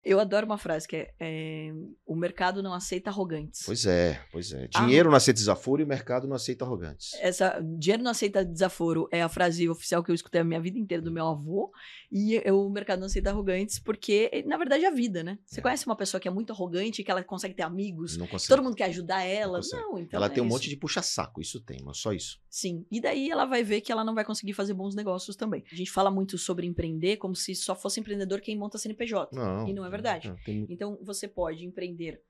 Eu adoro uma frase que o mercado não aceita arrogantes. Pois é, pois é. Dinheiro não aceita desaforo e o mercado não aceita arrogantes. Dinheiro não aceita desaforo é a frase oficial que eu escutei a minha vida inteira do meu avô. E o mercado não aceita arrogantes porque, na verdade, é a vida, né? Você conhece uma pessoa que é muito arrogante, que ela consegue ter amigos, Não consegue. todo mundo quer ajudar ela? Não, então ela tem um isso. monte de puxa-saco, isso tem, mas só isso. Sim, e daí ela vai ver que ela não vai conseguir fazer bons negócios também. A gente fala muito sobre empreender como se só fosse empreendedor quem monta CNPJ. Não, e não é verdade. Então, você pode empreender,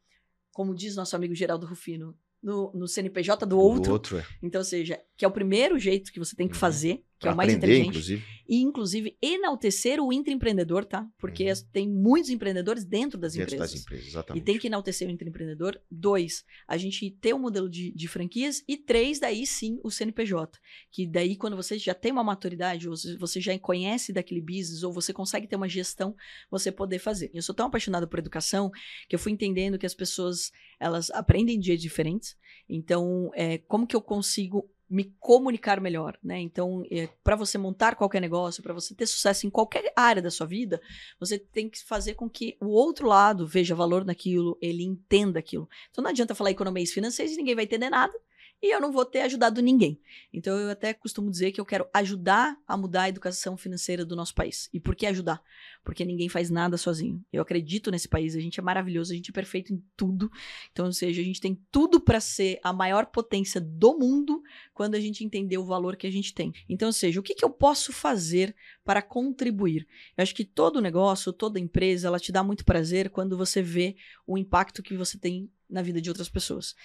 como diz nosso amigo Geraldo Rufino, no CNPJ do outro. Então, ou seja, que é o primeiro jeito que você tem que fazer, que é o mais inteligente. Inclusive. E, inclusive, enaltecer o intraempreendedor, tá? Porque tem muitos empreendedores dentro das empresas. Exatamente. E tem que enaltecer o intraempreendedor. 2, a gente ter um modelo de franquias. E 3, daí sim, o CNPJ. Que daí, quando você já tem uma maturidade, ou você já conhece daquele business, ou você consegue ter uma gestão, você poder fazer. Eu sou tão apaixonada por educação, que eu fui entendendo que as pessoas, elas aprendem de jeitos diferentes. Então, como que eu consigo me comunicar melhor, né? Então, para você montar qualquer negócio, para você ter sucesso em qualquer área da sua vida, você tem que fazer com que o outro lado veja valor naquilo, ele entenda aquilo. Então, não adianta falar economia financeira e ninguém vai entender nada, e eu não vou ter ajudado ninguém. Então, eu até costumo dizer que eu quero ajudar a mudar a educação financeira do nosso país. E por que ajudar? Porque ninguém faz nada sozinho. Eu acredito nesse país, a gente é maravilhoso, a gente é perfeito em tudo. Então, ou seja, a gente tem tudo para ser a maior potência do mundo quando a gente entender o valor que a gente tem. Então, ou seja, o que eu posso fazer para contribuir? Eu acho que todo negócio, toda empresa, ela te dá muito prazer quando você vê o impacto que você tem na vida de outras pessoas.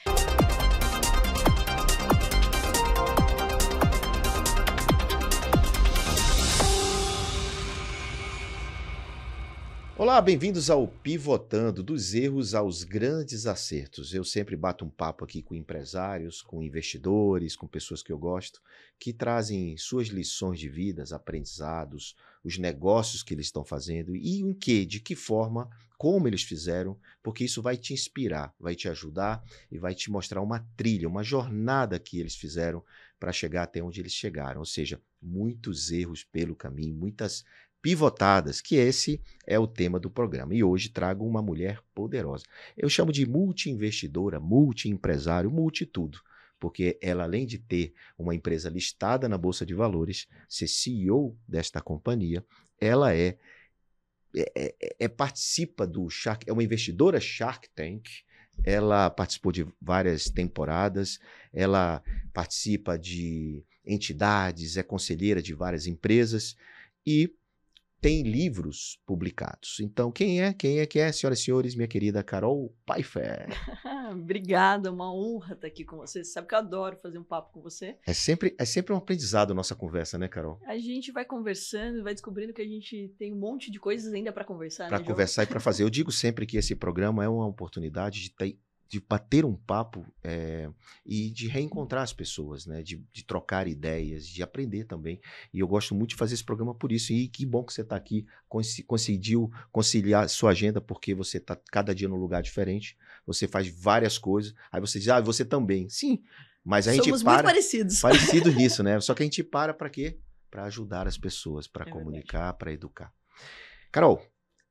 Olá, bem-vindos ao Pivotando, dos erros aos grandes acertos. Eu sempre bato um papo aqui com empresários, com investidores, com pessoas que eu gosto, que trazem suas lições de vida, aprendizados, os negócios que eles estão fazendo e de que forma, como eles fizeram, porque isso vai te inspirar, vai te ajudar e vai te mostrar uma trilha, uma jornada que eles fizeram para chegar até onde eles chegaram. Ou seja, muitos erros pelo caminho, muitas pivotadas, que esse é o tema do programa. E hoje trago uma mulher poderosa. Eu chamo de multi-investidora, multi-empresário, multi-tudo, porque ela, além de ter uma empresa listada na Bolsa de Valores, ser CEO desta companhia, ela participa do Shark, é uma investidora Shark Tank, ela participou de várias temporadas, ela participa de entidades, é conselheira de várias empresas e tem livros publicados. Então, quem é, senhoras e senhores, minha querida Carol Pfeiffer. Obrigada, uma honra estar aqui com você. Você sabe que eu adoro fazer um papo com você. É sempre um aprendizado a nossa conversa, né, Carol? A gente vai conversando, vai descobrindo que a gente tem um monte de coisas ainda para conversar, Para conversar e para fazer. Eu digo sempre que esse programa é uma oportunidade de bater um papo e de reencontrar as pessoas, né? De trocar ideias, de aprender também. E eu gosto muito de fazer esse programa por isso. E que bom que você está aqui, conseguiu conciliar sua agenda, porque você está cada dia num lugar diferente, você faz várias coisas, aí você diz, você também. Sim, mas a gente Somos muito parecidos. Parecido nisso, né? Só que a gente para quê? Para ajudar as pessoas, para comunicar, para educar. Carol,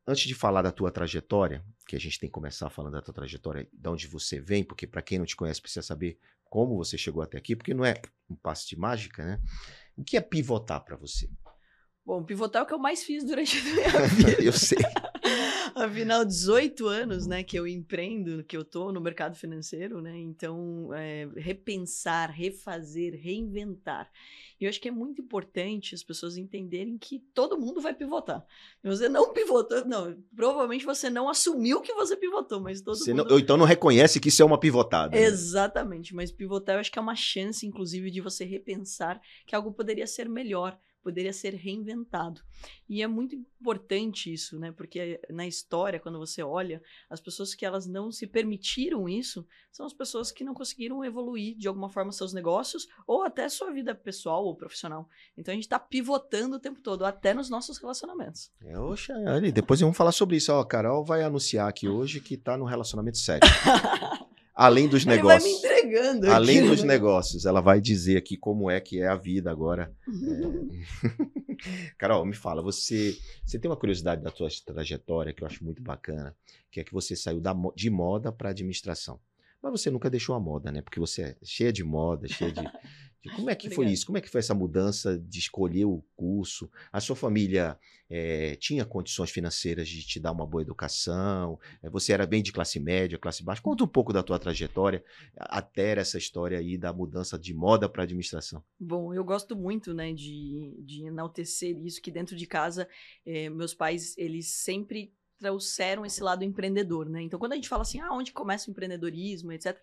antes de falar da tua trajetória, que a gente tem que começar falando da tua trajetória, de onde você vem, porque para quem não te conhece precisa saber como você chegou até aqui, porque não é um passe de mágica, né? O que é pivotar para você? Bom, pivotar é o que eu mais fiz durante a minha vida. Eu sei. Afinal, 18 anos, né, que eu empreendo, que eu tô no mercado financeiro, né? Então, repensar, refazer, reinventar. E eu acho que é muito importante as pessoas entenderem que todo mundo vai pivotar. Se você não pivotou, provavelmente você não assumiu que você pivotou, mas todo mundo... Ou então não reconhece que isso é uma pivotada. Né? Exatamente, mas pivotar eu acho que é uma chance, inclusive, de você repensar que algo poderia ser melhor, poderia ser reinventado. E é muito importante isso, né? Porque na história, quando você olha, as pessoas que elas não se permitiram isso são as pessoas que não conseguiram evoluir de alguma forma seus negócios ou até sua vida pessoal ou profissional. Então a gente está pivotando o tempo todo, até nos nossos relacionamentos. Oxa, depois vamos falar sobre isso. A Carol vai anunciar aqui hoje que está num relacionamento sério. Além dos negócios. Ele vai me entregando. Além dos negócios, ela vai dizer aqui como é que é a vida agora. Carol, me fala, você tem uma curiosidade da sua trajetória que eu acho muito bacana, que é que você saiu de moda para administração. Mas você nunca deixou a moda, né? Porque você é cheia de moda, cheia de... Como é que foi Obrigada. isso? Como é que foi essa mudança de escolher o curso? A sua família tinha condições financeiras de te dar uma boa educação? Você era bem de classe média, classe baixa? Conta um pouco da tua trajetória até essa história aí da mudança de moda para administração. Bom, eu gosto muito, né, de enaltecer isso, que dentro de casa, meus pais, eles sempre trouxeram esse lado empreendedor, né? Então, quando a gente fala assim, onde começa o empreendedorismo, etc.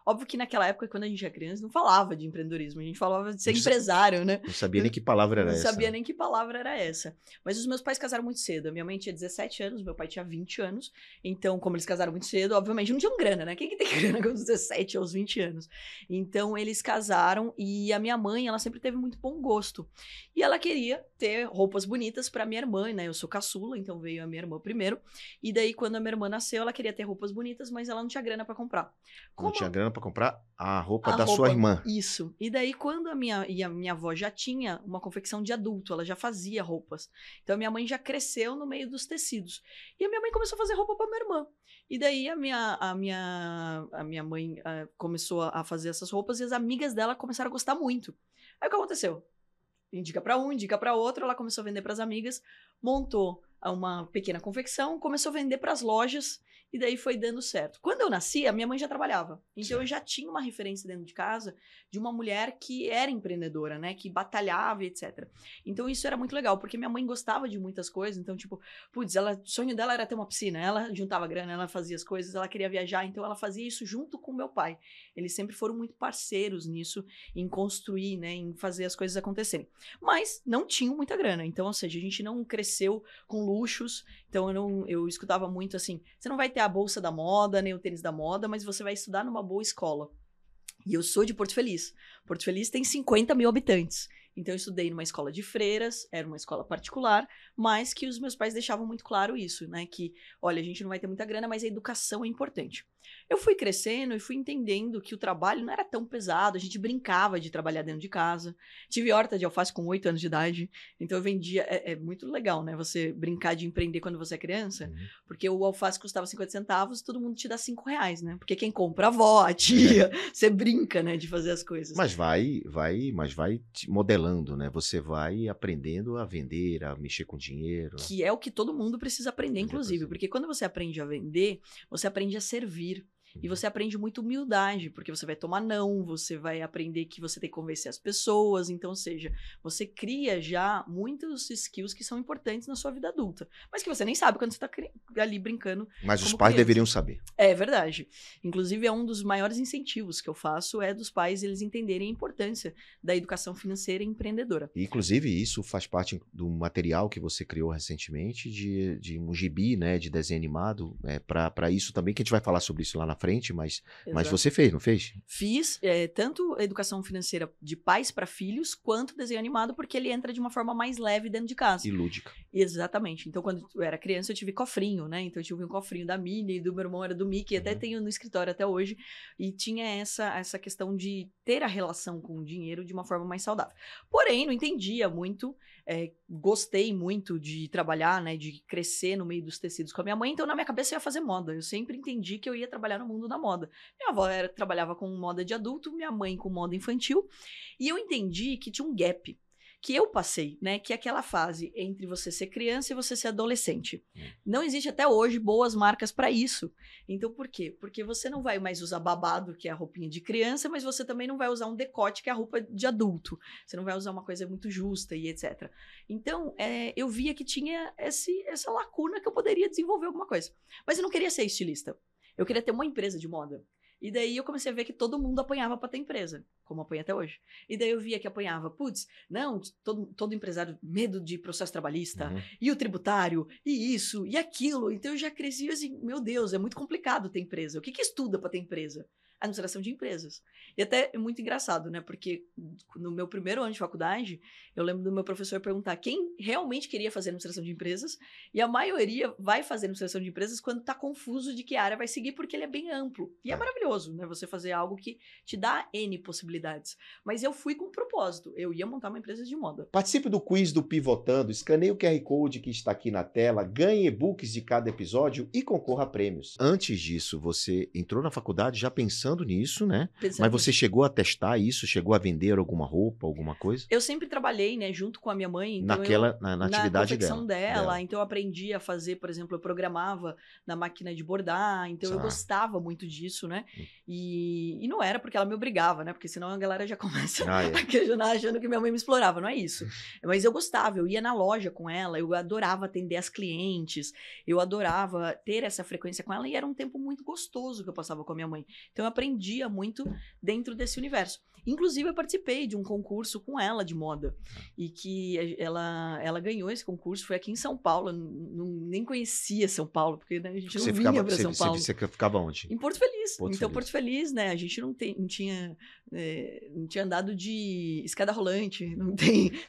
Óbvio que naquela época, quando a gente era criança, não falava de empreendedorismo, a gente falava de ser empresário, né? Não sabia nem que palavra era Não essa. sabia nem que palavra era essa. Mas os meus pais casaram muito cedo. A minha mãe tinha 17 anos, meu pai tinha 20 anos. Então, como eles casaram muito cedo, obviamente não tinham grana, né? Quem que tem grana com os 17 aos 20 anos? Então, eles casaram e a minha mãe, ela sempre teve muito bom gosto. E ela queria ter roupas bonitas para minha irmã, né? Eu sou caçula, então veio a minha irmã primeiro. E daí, quando a minha irmã nasceu, ela queria ter roupas bonitas, mas ela não tinha grana para comprar. Não tinha grana para comprar a roupa A da sua irmã. Isso. E daí, quando a minha avó já tinha uma confecção de adulto, ela já fazia roupas. Então, a minha mãe já cresceu no meio dos tecidos. E a minha mãe começou a fazer roupa para minha irmã. E daí, a minha mãe começou a fazer essas roupas e as amigas dela começaram a gostar muito. Aí, o que aconteceu? Indica para um, indica para outro, ela começou a vender para as amigas, montou uma pequena confecção, começou a vender para as lojas, e daí foi dando certo. Quando eu nasci, a minha mãe já trabalhava. Então, eu já tinha uma referência dentro de casa de uma mulher que era empreendedora, né? Que batalhava, etc. Então, isso era muito legal, porque minha mãe gostava de muitas coisas. Então, tipo, putz, o sonho dela era ter uma piscina. Ela juntava grana, ela fazia as coisas, ela queria viajar. Então, ela fazia isso junto com meu pai. Eles sempre foram muito parceiros nisso, em construir, né? Em fazer as coisas acontecerem. Mas não tinham muita grana. Então, ou seja, a gente não cresceu com luxos. Então, eu escutava muito assim, você não vai ter a bolsa da moda, nem o tênis da moda, mas você vai estudar numa boa escola. E eu sou de Porto Feliz. Porto Feliz tem 50 mil habitantes. Então, eu estudei numa escola de freiras, era uma escola particular, mas que os meus pais deixavam muito claro isso, né? Que, olha, a gente não vai ter muita grana, mas a educação é importante. Eu fui crescendo e fui entendendo que o trabalho não era tão pesado, a gente brincava de trabalhar dentro de casa. Tive horta de alface com 8 anos de idade, então eu vendia. É muito legal, né? Você brincar de empreender quando você é criança, porque o alface custava 50 centavos, todo mundo te dá R$ 5, né? Porque quem compra, a avó, a tia, você brinca, né, de fazer as coisas. Mas vai te modelando, né? Você vai aprendendo a vender, a mexer com dinheiro. Que é o que todo mundo precisa aprender, inclusive. Porque quando você aprende a vender, você aprende a servir. E você aprende muito humildade, porque você vai tomar não, você vai aprender que você tem que convencer as pessoas. Então, ou seja, você cria já muitos skills que são importantes na sua vida adulta. Mas que você nem sabe quando você está ali brincando. Mas os pais deveriam saber. É verdade. Inclusive, é um dos maiores incentivos que eu faço, é dos pais eles entenderem a importância da educação financeira empreendedora. E, inclusive, isso faz parte do material que você criou recentemente, de um gibi, né, de desenho animado, para isso também, que a gente vai falar sobre isso lá na frente, mas você fez, não fez? Fiz tanto a educação financeira de pais para filhos, quanto desenho animado, porque ele entra de uma forma mais leve dentro de casa. E lúdica. Exatamente. Então, quando eu era criança, eu tive cofrinho, né? Então, eu tive um cofrinho da Minnie, do meu irmão era do Mickey, até tenho no escritório até hoje. E tinha essa questão de ter a relação com o dinheiro de uma forma mais saudável. Porém, não entendia muito, gostei muito de trabalhar, né? De crescer no meio dos tecidos com a minha mãe, então na minha cabeça eu ia fazer moda. Eu sempre entendi que eu ia trabalhar no mundo da moda. Minha avó trabalhava com moda de adulto, minha mãe com moda infantil, e eu entendi que tinha um gap que eu passei, né? Que é aquela fase entre você ser criança e você ser adolescente. Não existe até hoje boas marcas para isso. Então, por quê? Porque você não vai mais usar babado, que é a roupinha de criança, mas você também não vai usar um decote, que é a roupa de adulto. Você não vai usar uma coisa muito justa e etc. Então, eu via que tinha essa lacuna que eu poderia desenvolver alguma coisa. Mas eu não queria ser estilista. Eu queria ter uma empresa de moda. E daí eu comecei a ver que todo mundo apanhava para ter empresa, como apanha até hoje. E daí eu via que apanhava, putz, não, todo empresário, medo de processo trabalhista, e o tributário, e isso, e aquilo. Então eu já cresci assim, meu Deus, é muito complicado ter empresa. O que estuda para ter empresa? Administração de empresas. E até é muito engraçado, né? Porque no meu primeiro ano de faculdade, eu lembro do meu professor perguntar quem realmente queria fazer administração de empresas, e a maioria vai fazer administração de empresas quando tá confuso de que área vai seguir, porque ele é bem amplo. E é maravilhoso, né? Você fazer algo que te dá N possibilidades. possibilidades. Mas eu fui com um propósito. Eu ia montar uma empresa de moda. Participe do quiz do Pivotando, escaneie o QR Code que está aqui na tela, ganhe e-books de cada episódio e concorra a prêmios. Antes disso, você entrou na faculdade já pensando nisso, né? Mas você chegou a testar isso? Chegou a vender alguma roupa, alguma coisa? Eu sempre trabalhei, né, junto com a minha mãe. Então Na atividade dela. Então eu aprendi a fazer, por exemplo, eu programava na máquina de bordar, então eu gostava muito disso, né? E não era porque ela me obrigava, né? Porque senão a galera já começa a questionar achando que minha mãe me explorava, não é isso. Mas eu gostava, eu ia na loja com ela, eu adorava atender as clientes, eu adorava ter essa frequência com ela e era um tempo muito gostoso que eu passava com a minha mãe. Então eu aprendia muito dentro desse universo. Inclusive eu participei de um concurso com ela de moda e que ela ganhou esse concurso, foi aqui em São Paulo, nem conhecia São Paulo, porque né, a gente não vinha para São Paulo. Você ficava onde? Em Porto Feliz. Porto Feliz, né? A gente não tinha andado de escada rolante,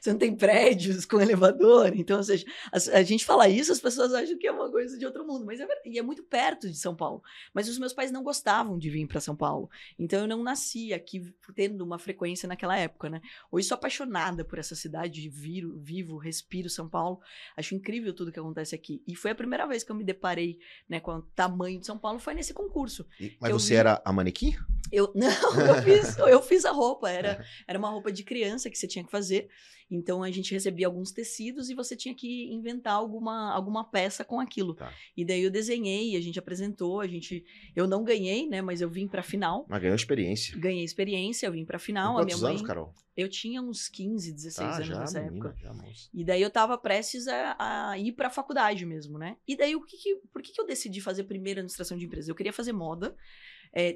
você não tem prédios com elevador, então, ou seja, a gente fala isso, as pessoas acham que é uma coisa de outro mundo, mas é muito perto de São Paulo. Mas os meus pais não gostavam de vir para São Paulo, então eu não nasci aqui tendo uma frequência naquela época, né? Hoje sou apaixonada por essa cidade, vivo, respiro São Paulo, acho incrível tudo que acontece aqui. E foi a primeira vez que eu me deparei, né, com o tamanho de São Paulo, foi nesse concurso. Mas você era a manequim? Eu fiz a roupa, era uma roupa de criança que você tinha que fazer, então a gente recebia alguns tecidos e você tinha que inventar alguma peça com aquilo. Tá. E daí eu desenhei, a gente apresentou, eu não ganhei, né, mas eu vim pra final. Mas ganhou experiência. Ganhei experiência, eu vim pra final. Com quantos anos, Carol? Eu tinha uns 15, 16 anos nessa época. Já, e daí eu tava prestes a ir pra faculdade mesmo, né? E daí por que eu decidi fazer primeiro administração de empresas? Eu queria fazer moda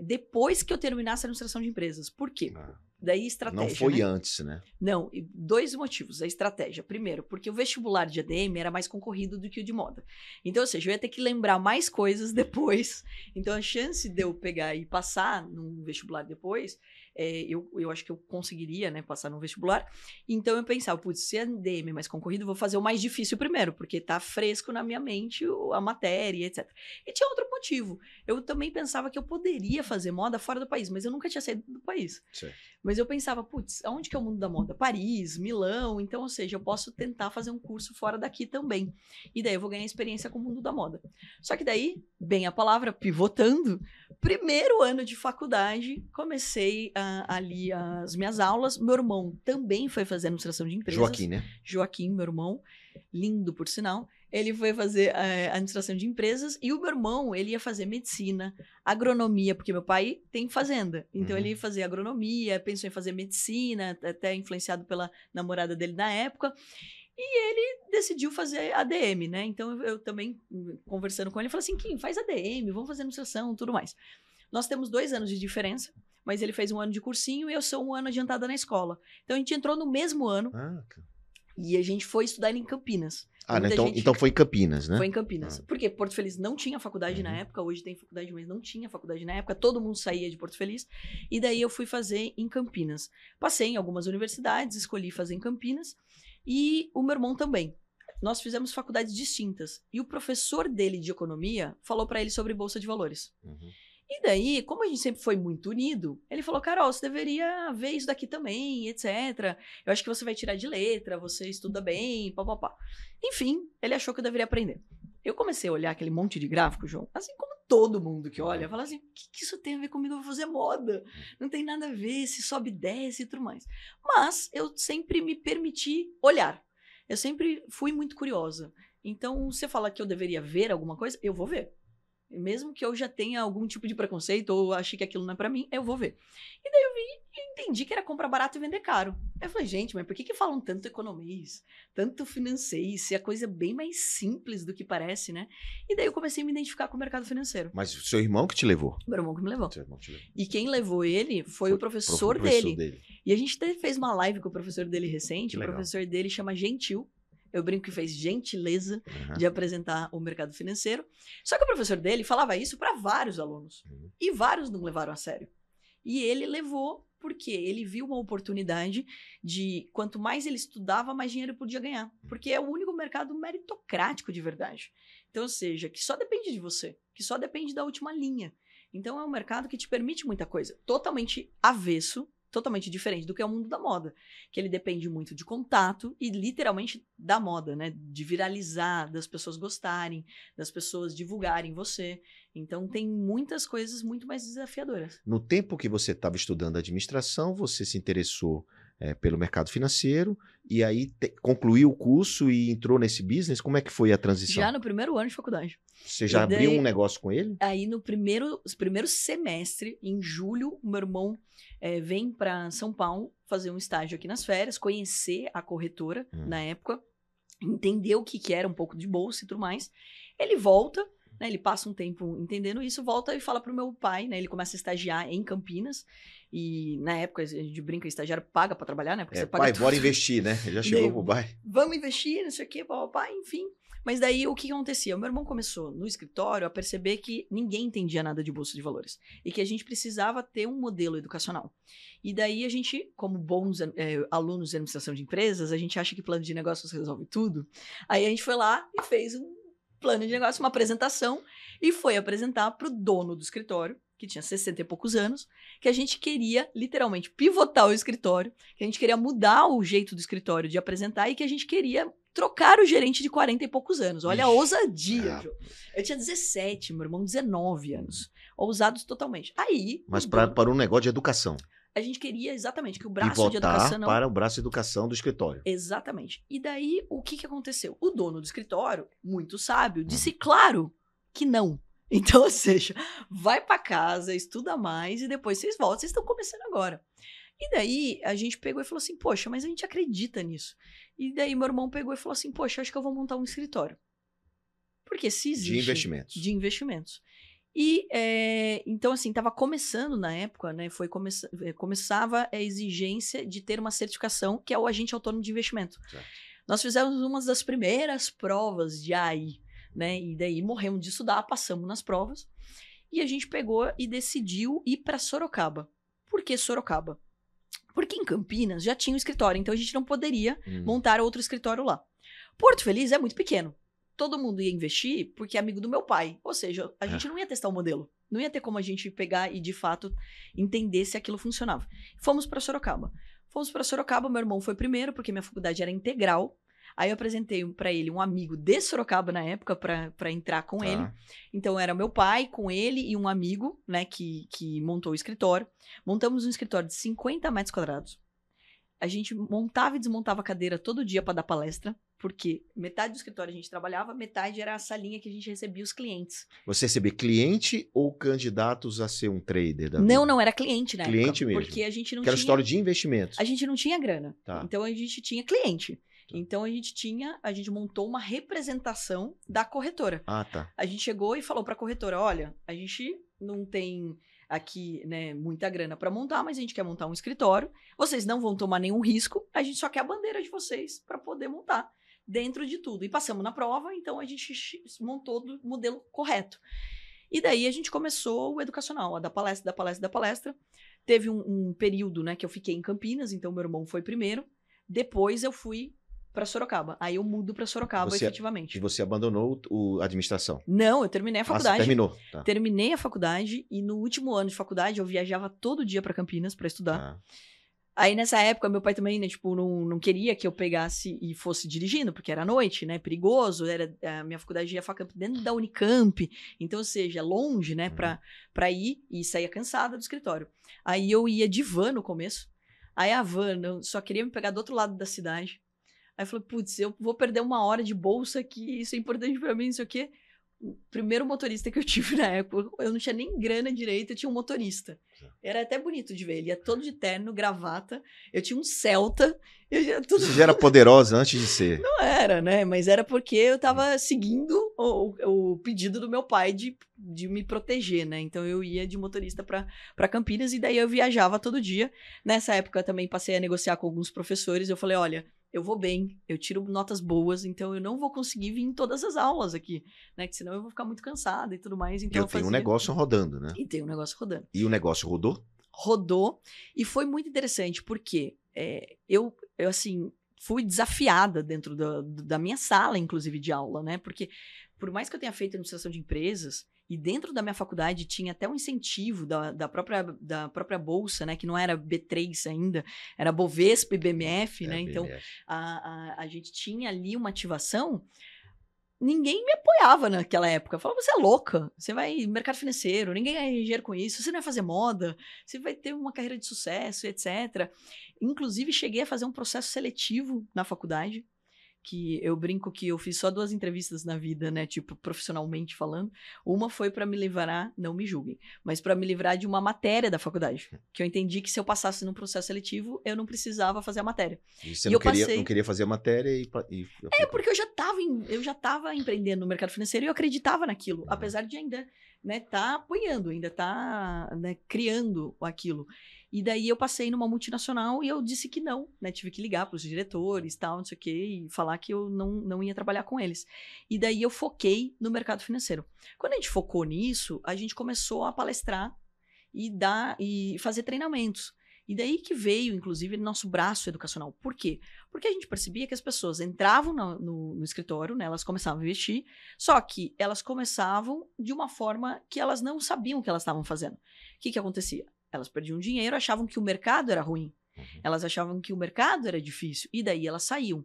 depois que eu terminasse a administração de empresas. Por quê? Daí estratégia. Não foi né? antes, né? Não, 2 motivos. A estratégia. Primeiro, porque o vestibular de ADM era mais concorrido do que o de moda. Então, ou seja, eu ia ter que lembrar mais coisas depois. Então, a chance de eu pegar e passar num vestibular depois, eu acho que eu conseguiria, né, passar num vestibular. Então, eu pensava, putz, se a ADM é mais concorrido, eu vou fazer o mais difícil primeiro, porque tá fresco na minha mente a matéria, etc. E tinha outro motivo. Eu também pensava que eu poderia fazer moda fora do país, mas eu nunca tinha saído do país. Certo. Mas eu pensava, putz, aonde que é o mundo da moda? Paris, Milão, então, ou seja, eu posso tentar fazer um curso fora daqui também. E daí eu vou ganhar experiência com o mundo da moda. Só que daí, bem a palavra, pivotando, primeiro ano de faculdade, comecei ali as minhas aulas. Meu irmão também foi fazer administração de empresas. Joaquim, né? Joaquim, meu irmão, lindo por sinal. Ele foi fazer administração de empresas e o meu irmão, ele ia fazer medicina, agronomia, porque meu pai tem fazenda. Então, ele ia fazer agronomia, pensou em fazer medicina, até influenciado pela namorada dele na época. E ele decidiu fazer ADM, né? Então, eu também, conversando com ele, falei assim, Kim, faz ADM, vamos fazer administração, tudo mais. Nós temos 2 anos de diferença, mas ele fez 1 ano de cursinho e eu sou 1 ano adiantada na escola. Então, a gente entrou no mesmo ano e a gente foi estudar em Campinas. Então foi em Campinas, né? Foi em Campinas. Porque Porto Feliz não tinha faculdade na época, hoje tem faculdade, mas não tinha faculdade na época, todo mundo saía de Porto Feliz. E daí eu fui fazer em Campinas. Passei em algumas universidades, escolhi fazer em Campinas. E o meu irmão também. Nós fizemos faculdades distintas. E o professor dele de economia falou para ele sobre Bolsa de Valores. E daí, como a gente sempre foi muito unido, ele falou, Carol, você deveria ver isso daqui também, etc. Eu acho que você vai tirar de letra, você estuda bem, papapá. Enfim, ele achou que eu deveria aprender. Eu comecei a olhar aquele monte de gráfico, João, assim como todo mundo que olha, fala assim, o que isso tem a ver comigo? Eu vou fazer moda. Não tem nada a ver, se sobe, desce e tudo mais. Mas eu sempre me permiti olhar. Eu sempre fui muito curiosa. Então, se você fala que eu deveria ver alguma coisa, eu vou ver. Mesmo que eu já tenha algum tipo de preconceito ou achei que aquilo não é pra mim, eu vou ver. E daí eu vi e entendi que era comprar barato e vender caro. Eu falei, gente, mas por que falam tanto economês, tanto financeiro, se é coisa bem mais simples do que parece, né? E daí eu comecei a me identificar com o mercado financeiro. Mas o seu irmão que te levou? Meu irmão que me levou. Seu irmão te levou. E quem levou ele foi o professor dele. E a gente até fez uma live com o professor dele recente. O professor dele chama Gentil. Eu brinco que fez gentileza de apresentar o mercado financeiro. Só que o professor dele falava isso para vários alunos. E vários não levaram a sério. E ele levou porque ele viu uma oportunidade de quanto mais ele estudava, mais dinheiro ele podia ganhar. Porque é o único mercado meritocrático de verdade. Então, ou seja, que só depende de você. Que só depende da última linha. Então, é um mercado que te permite muita coisa. Totalmente avesso totalmente diferente do que é o mundo da moda, que ele depende muito de contato e literalmente da moda, né? De viralizar, das pessoas gostarem, das pessoas divulgarem você. Então tem muitas coisas muito mais desafiadoras. No tempo que você estava estudando administração, você se interessou pelo mercado financeiro e aí concluiu o curso e entrou nesse business. Como é que foi a transição? Já no primeiro ano de faculdade. Você já abriu um negócio com ele? Aí no primeiro semestre, em julho, o meu irmão vem para São Paulo fazer um estágio aqui nas férias, conhecer a corretora na época, entender o que era um pouco de bolsa e tudo mais. Ele volta, né, ele passa um tempo entendendo isso, volta e fala pro meu pai, né, ele começa a estagiar em Campinas, e na época a gente brinca, estagiário paga para trabalhar, né, porque você paga pai, tudo. bora investir, né? Ele já chegou pro pai. Vamos investir, não sei o quê, papai, enfim. Mas daí, o que acontecia? O meu irmão começou no escritório a perceber que ninguém entendia nada de bolsa de valores. E que a gente precisava ter um modelo educacional. E daí a gente, como bons alunos de administração de empresas, a gente acha que plano de negócios resolve tudo. Aí a gente foi lá e fez um plano de negócio, uma apresentação, e foi apresentar para o dono do escritório, que tinha 60 e poucos anos, que a gente queria, literalmente, pivotar o escritório, que a gente queria mudar o jeito do escritório de apresentar e que a gente queria trocar o gerente de 40 e poucos anos. Olha a ousadia, Jô. Eu tinha 17, meu irmão 19 anos. Ousados totalmente. Aí... Mas para um negócio de educação. A gente queria exatamente que o braço pivotar de educação... Não... para o braço de educação do escritório. Exatamente. E daí, o que aconteceu? O dono do escritório, muito sábio, disse claro que não. Então, ou seja, vai para casa, estuda mais e depois vocês voltam. Vocês estão começando agora. E daí, a gente pegou e falou assim, poxa, mas a gente acredita nisso. E daí, meu irmão pegou e falou assim, poxa, acho que eu vou montar um escritório. Porque se existe... De investimentos. De investimentos. E, então, assim, estava começando na época, né, começava a exigência de ter uma certificação, que é o agente autônomo de investimento. Certo. Nós fizemos uma das primeiras provas de AI, né, e daí morremos de estudar, passamos nas provas, e a gente pegou e decidiu ir para Sorocaba. Por que Sorocaba? Porque em Campinas já tinha um escritório, então a gente não poderia montar outro escritório lá. Porto Feliz é muito pequeno. Todo mundo ia investir porque é amigo do meu pai. Ou seja, a gente não ia testar o modelo. Não ia ter como a gente pegar e, de fato, entender se aquilo funcionava. Fomos para Sorocaba. Meu irmão foi primeiro, porque minha faculdade era integral. Aí eu apresentei para ele um amigo de Sorocaba na época para entrar com ele. Então era meu pai com ele e um amigo, né, que montou o escritório. Montamos um escritório de 50 metros quadrados. A gente montava e desmontava a cadeira todo dia para dar palestra, porque metade do escritório a gente trabalhava, metade era a salinha que a gente recebia os clientes. Você recebia cliente ou candidatos a ser um trader da vida? Não, era cliente na cliente época. Mesmo. Porque a gente não que era tinha... história de investimentos. A gente não tinha grana. Tá. Então a gente tinha cliente. Então a gente montou uma representação da corretora. Tá. A gente chegou e falou para a corretora, olha, a gente não tem aqui, né, muita grana para montar, mas a gente quer montar um escritório. Vocês não vão tomar nenhum risco, a gente só quer a bandeira de vocês para poder montar dentro de tudo. E passamos na prova, então a gente montou do modelo correto. E daí a gente começou o educacional, a dar palestra. Teve um período, né, que eu fiquei em Campinas, então meu irmão foi primeiro. Depois eu fui para Sorocaba. Aí eu mudo para Sorocaba, efetivamente. E você abandonou a administração? Não, eu terminei a faculdade. Você terminou? Tá. Terminei a faculdade e no último ano de faculdade eu viajava todo dia para Campinas para estudar. Aí nessa época meu pai também, né, tipo, não queria que eu pegasse e fosse dirigindo, porque era noite, né, perigoso, a minha faculdade ia dentro da Unicamp, então, ou seja, longe, né, pra ir e saía cansada do escritório. Aí eu ia de van no começo, aí a van só queria me pegar do outro lado da cidade. Aí eu falei, putz, eu vou perder 1 hora de bolsa aqui, isso é importante pra mim, não sei o quê. O primeiro motorista que eu tive na época, eu não tinha nem grana direito, eu tinha um motorista. Era até bonito de ver, ele ia todo de terno, gravata, eu tinha um Celta. Você já era poderosa antes de ser. Não era, né? Mas era porque eu tava seguindo o pedido do meu pai de me proteger, né? Então eu ia de motorista pra Campinas e daí eu viajava todo dia. Nessa época eu também passei a negociar com alguns professores, eu falei, olha, eu vou bem, eu tiro notas boas, então eu não vou conseguir vir em todas as aulas aqui, né? Que senão eu vou ficar muito cansada e tudo mais. Então eu tenho um negócio rodando, né? E tem um negócio rodando. E o negócio rodou? Rodou, e foi muito interessante, porque eu assim, fui desafiada dentro da minha sala, inclusive, de aula, né? Porque, por mais que eu tenha feito administração de empresas, E dentro da minha faculdade tinha até um incentivo da própria bolsa, né? Que não era B3 ainda, era Bovespa e BMF, né? Então, BMF. a gente tinha ali uma ativação. Ninguém me apoiava naquela época. Falava, você é louca, você vai no mercado financeiro, ninguém ganha dinheiro com isso, você não vai fazer moda, você vai ter uma carreira de sucesso, etc. Inclusive, cheguei a fazer um processo seletivo na faculdade, que eu brinco que eu fiz só 2 entrevistas na vida, né, tipo, profissionalmente falando. Uma foi para me livrar, não me julguem, mas para me livrar de uma matéria da faculdade, que eu entendi que se eu passasse num processo seletivo, eu não precisava fazer a matéria. E você E não eu queria, passei. não queria fazer a matéria e Porque eu já tava empreendendo no mercado financeiro e eu acreditava naquilo, apesar de ainda, né, tá apoiando, ainda tá, né, criando aquilo. E daí eu passei numa multinacional e eu disse que não, né, tive que ligar para os diretores, tal, não sei o quê, e falar que eu não ia trabalhar com eles. E daí eu foquei no mercado financeiro. Quando a gente focou nisso, a gente começou a palestrar e fazer treinamentos. E daí que veio, inclusive, nosso braço educacional. Por quê? Porque a gente percebia que as pessoas entravam no escritório, né, elas começavam a investir, só que elas começavam de uma forma que elas não sabiam o que elas estavam fazendo. O que acontecia? Elas perdiam dinheiro, achavam que o mercado era ruim. Elas achavam que o mercado era difícil. E daí elas saíam.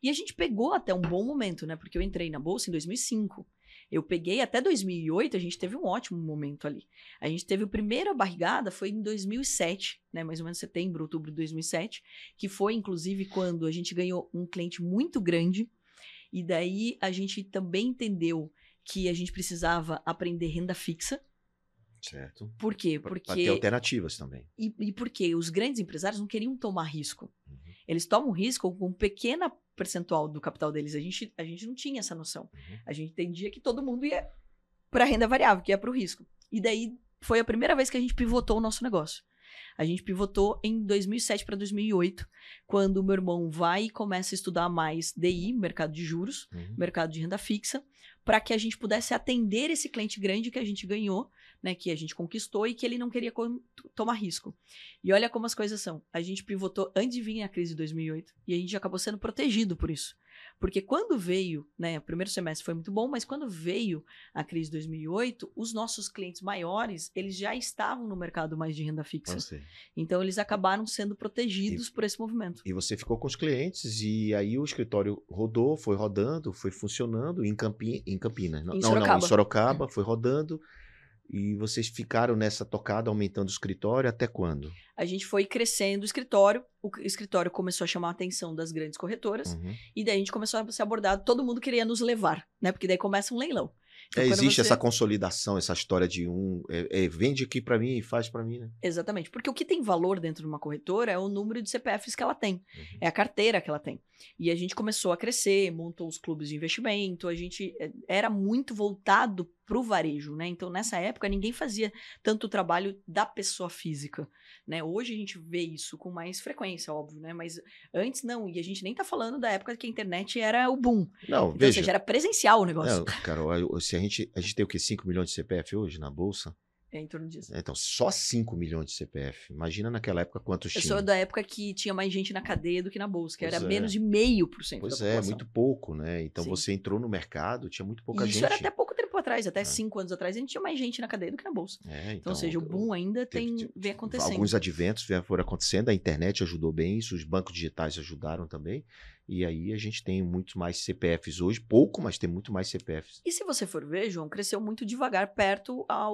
E a gente pegou até um bom momento, né? Porque eu entrei na Bolsa em 2005. Eu peguei até 2008, a gente teve um ótimo momento ali. A gente teve a primeira barrigada, foi em 2007, né? Mais ou menos setembro, outubro de 2007, que foi, inclusive, quando a gente ganhou um cliente muito grande. E daí a gente também entendeu que a gente precisava aprender renda fixa. Certo. Por quê? Para ter alternativas também. E porque os grandes empresários não queriam tomar risco. Eles tomam risco com um pequeno percentual do capital deles. A gente não tinha essa noção. A gente entendia que todo mundo ia para a renda variável, que ia para o risco. E daí foi a primeira vez que a gente pivotou o nosso negócio. A gente pivotou em 2007 para 2008, quando o meu irmão vai e começa a estudar mais DI, mercado de juros, mercado de renda fixa, para que a gente pudesse atender esse cliente grande que a gente ganhou, né, que a gente conquistou e que ele não queria tomar risco. E olha como as coisas são. A gente pivotou antes de vir a crise de 2008 e a gente acabou sendo protegido por isso. Porque quando veio, né, o primeiro semestre foi muito bom, mas quando veio a crise de 2008, os nossos clientes maiores, eles já estavam no mercado mais de renda fixa. Então, eles acabaram sendo protegidos por esse movimento. E você ficou com os clientes e aí o escritório rodou, foi rodando, foi funcionando em Campinas. Em Sorocaba, foi rodando. E vocês ficaram nessa tocada, aumentando o escritório, até quando? A gente foi crescendo o escritório começou a chamar a atenção das grandes corretoras, e daí a gente começou a ser abordado, todo mundo queria nos levar, né? Porque daí começa um leilão. Então, existe essa consolidação, essa história de vende aqui para mim e faz para mim, né? Exatamente, porque o que tem valor dentro de uma corretora é o número de CPFs que ela tem, é a carteira que ela tem. E a gente começou a crescer, montou os clubes de investimento, a gente era muito voltado para o varejo, né? Então, nessa época, ninguém fazia tanto o trabalho da pessoa física, né? Hoje a gente vê isso com mais frequência, óbvio, né? Mas antes não, e a gente nem tá falando da época que a internet era o boom. Não, então, veja, ou seja, era presencial o negócio. Não, Carol, se a gente tem o quê? 5 milhões de CPF hoje na Bolsa? É em torno disso. Então, só 5 milhões de CPF. Imagina naquela época quantos tinha. Eu sou da época que tinha mais gente na cadeia do que na Bolsa, que era menos de 0,5% da população. Pois é, muito pouco, né? Então, você entrou no mercado, tinha muito pouca gente. Isso era até pouco tempo atrás, até 5 anos atrás, a gente tinha mais gente na cadeia do que na Bolsa. Então, ou seja, o boom ainda vem acontecendo. Alguns adventos foram acontecendo, a internet ajudou bem isso, os bancos digitais ajudaram também. E aí a gente tem muito mais CPFs hoje, pouco, mas tem muito mais CPFs. E se você for ver, João, cresceu muito devagar perto a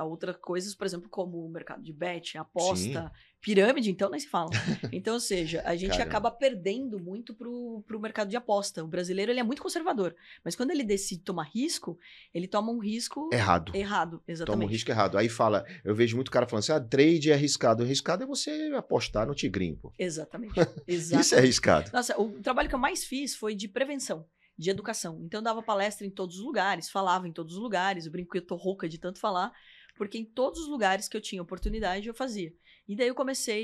outras coisas, por exemplo, como o mercado de bet, aposta, pirâmide, então nem se fala. Então, ou seja, a gente acaba perdendo muito pro mercado de aposta. O brasileiro, ele é muito conservador, mas quando ele decide tomar risco, ele toma um risco errado, exatamente. Toma um risco errado. Aí fala, eu vejo muito cara falando assim, trade é arriscado. Arriscado é você apostar no tigrinho, pô. Exatamente. Isso é arriscado. Nossa, o trabalho que eu mais fiz foi de prevenção, de educação. Então, eu dava palestra em todos os lugares, falava em todos os lugares. Eu brinco que eu tô rouca de tanto falar, porque em todos os lugares que eu tinha oportunidade, eu fazia. E daí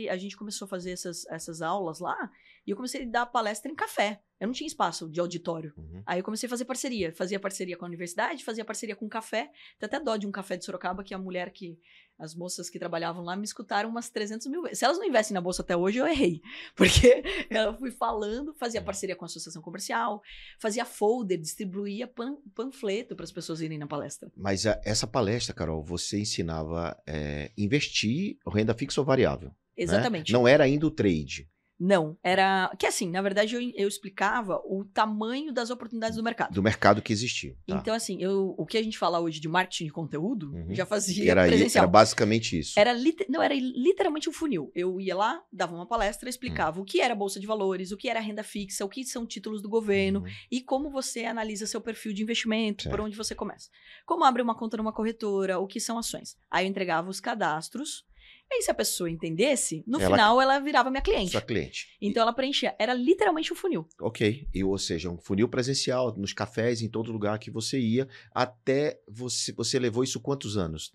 a gente começou a fazer essas aulas lá, e eu comecei a dar palestra em café. Eu não tinha espaço de auditório. Uhum. Aí eu comecei a fazer parceria. Fazia parceria com a universidade, fazia parceria com o café. Tem até dó de um café de Sorocaba, que a mulher as moças que trabalhavam lá me escutaram umas 300 mil vezes. Se elas não investem na bolsa até hoje, eu errei. Porque eu fui falando, fazia parceria com a associação comercial, fazia folder, distribuía panfleto para as pessoas irem na palestra. Mas essa palestra, Carol, você ensinava investir renda fixa ou variável? Exatamente. Né? Não era ainda o trade. Não, era... Que assim, na verdade, eu explicava o tamanho das oportunidades do mercado. Do mercado que existia. Tá. Então, assim, o que a gente fala hoje de marketing de conteúdo, já fazia era presencial. Era basicamente isso. Era literalmente um funil. Eu ia lá, dava uma palestra, explicava o que era Bolsa de Valores, o que era renda fixa, o que são títulos do governo e como você analisa seu perfil de investimento, por onde você começa. Como abre uma conta numa corretora, o que são ações. Aí eu entregava os cadastros. Aí, se a pessoa entendesse, no final ela virava minha cliente. Sua cliente. Então, ela preenchia. Era literalmente um funil. Ok. Ou seja, um funil presencial, nos cafés, em todo lugar que você ia, até você levou isso quantos anos?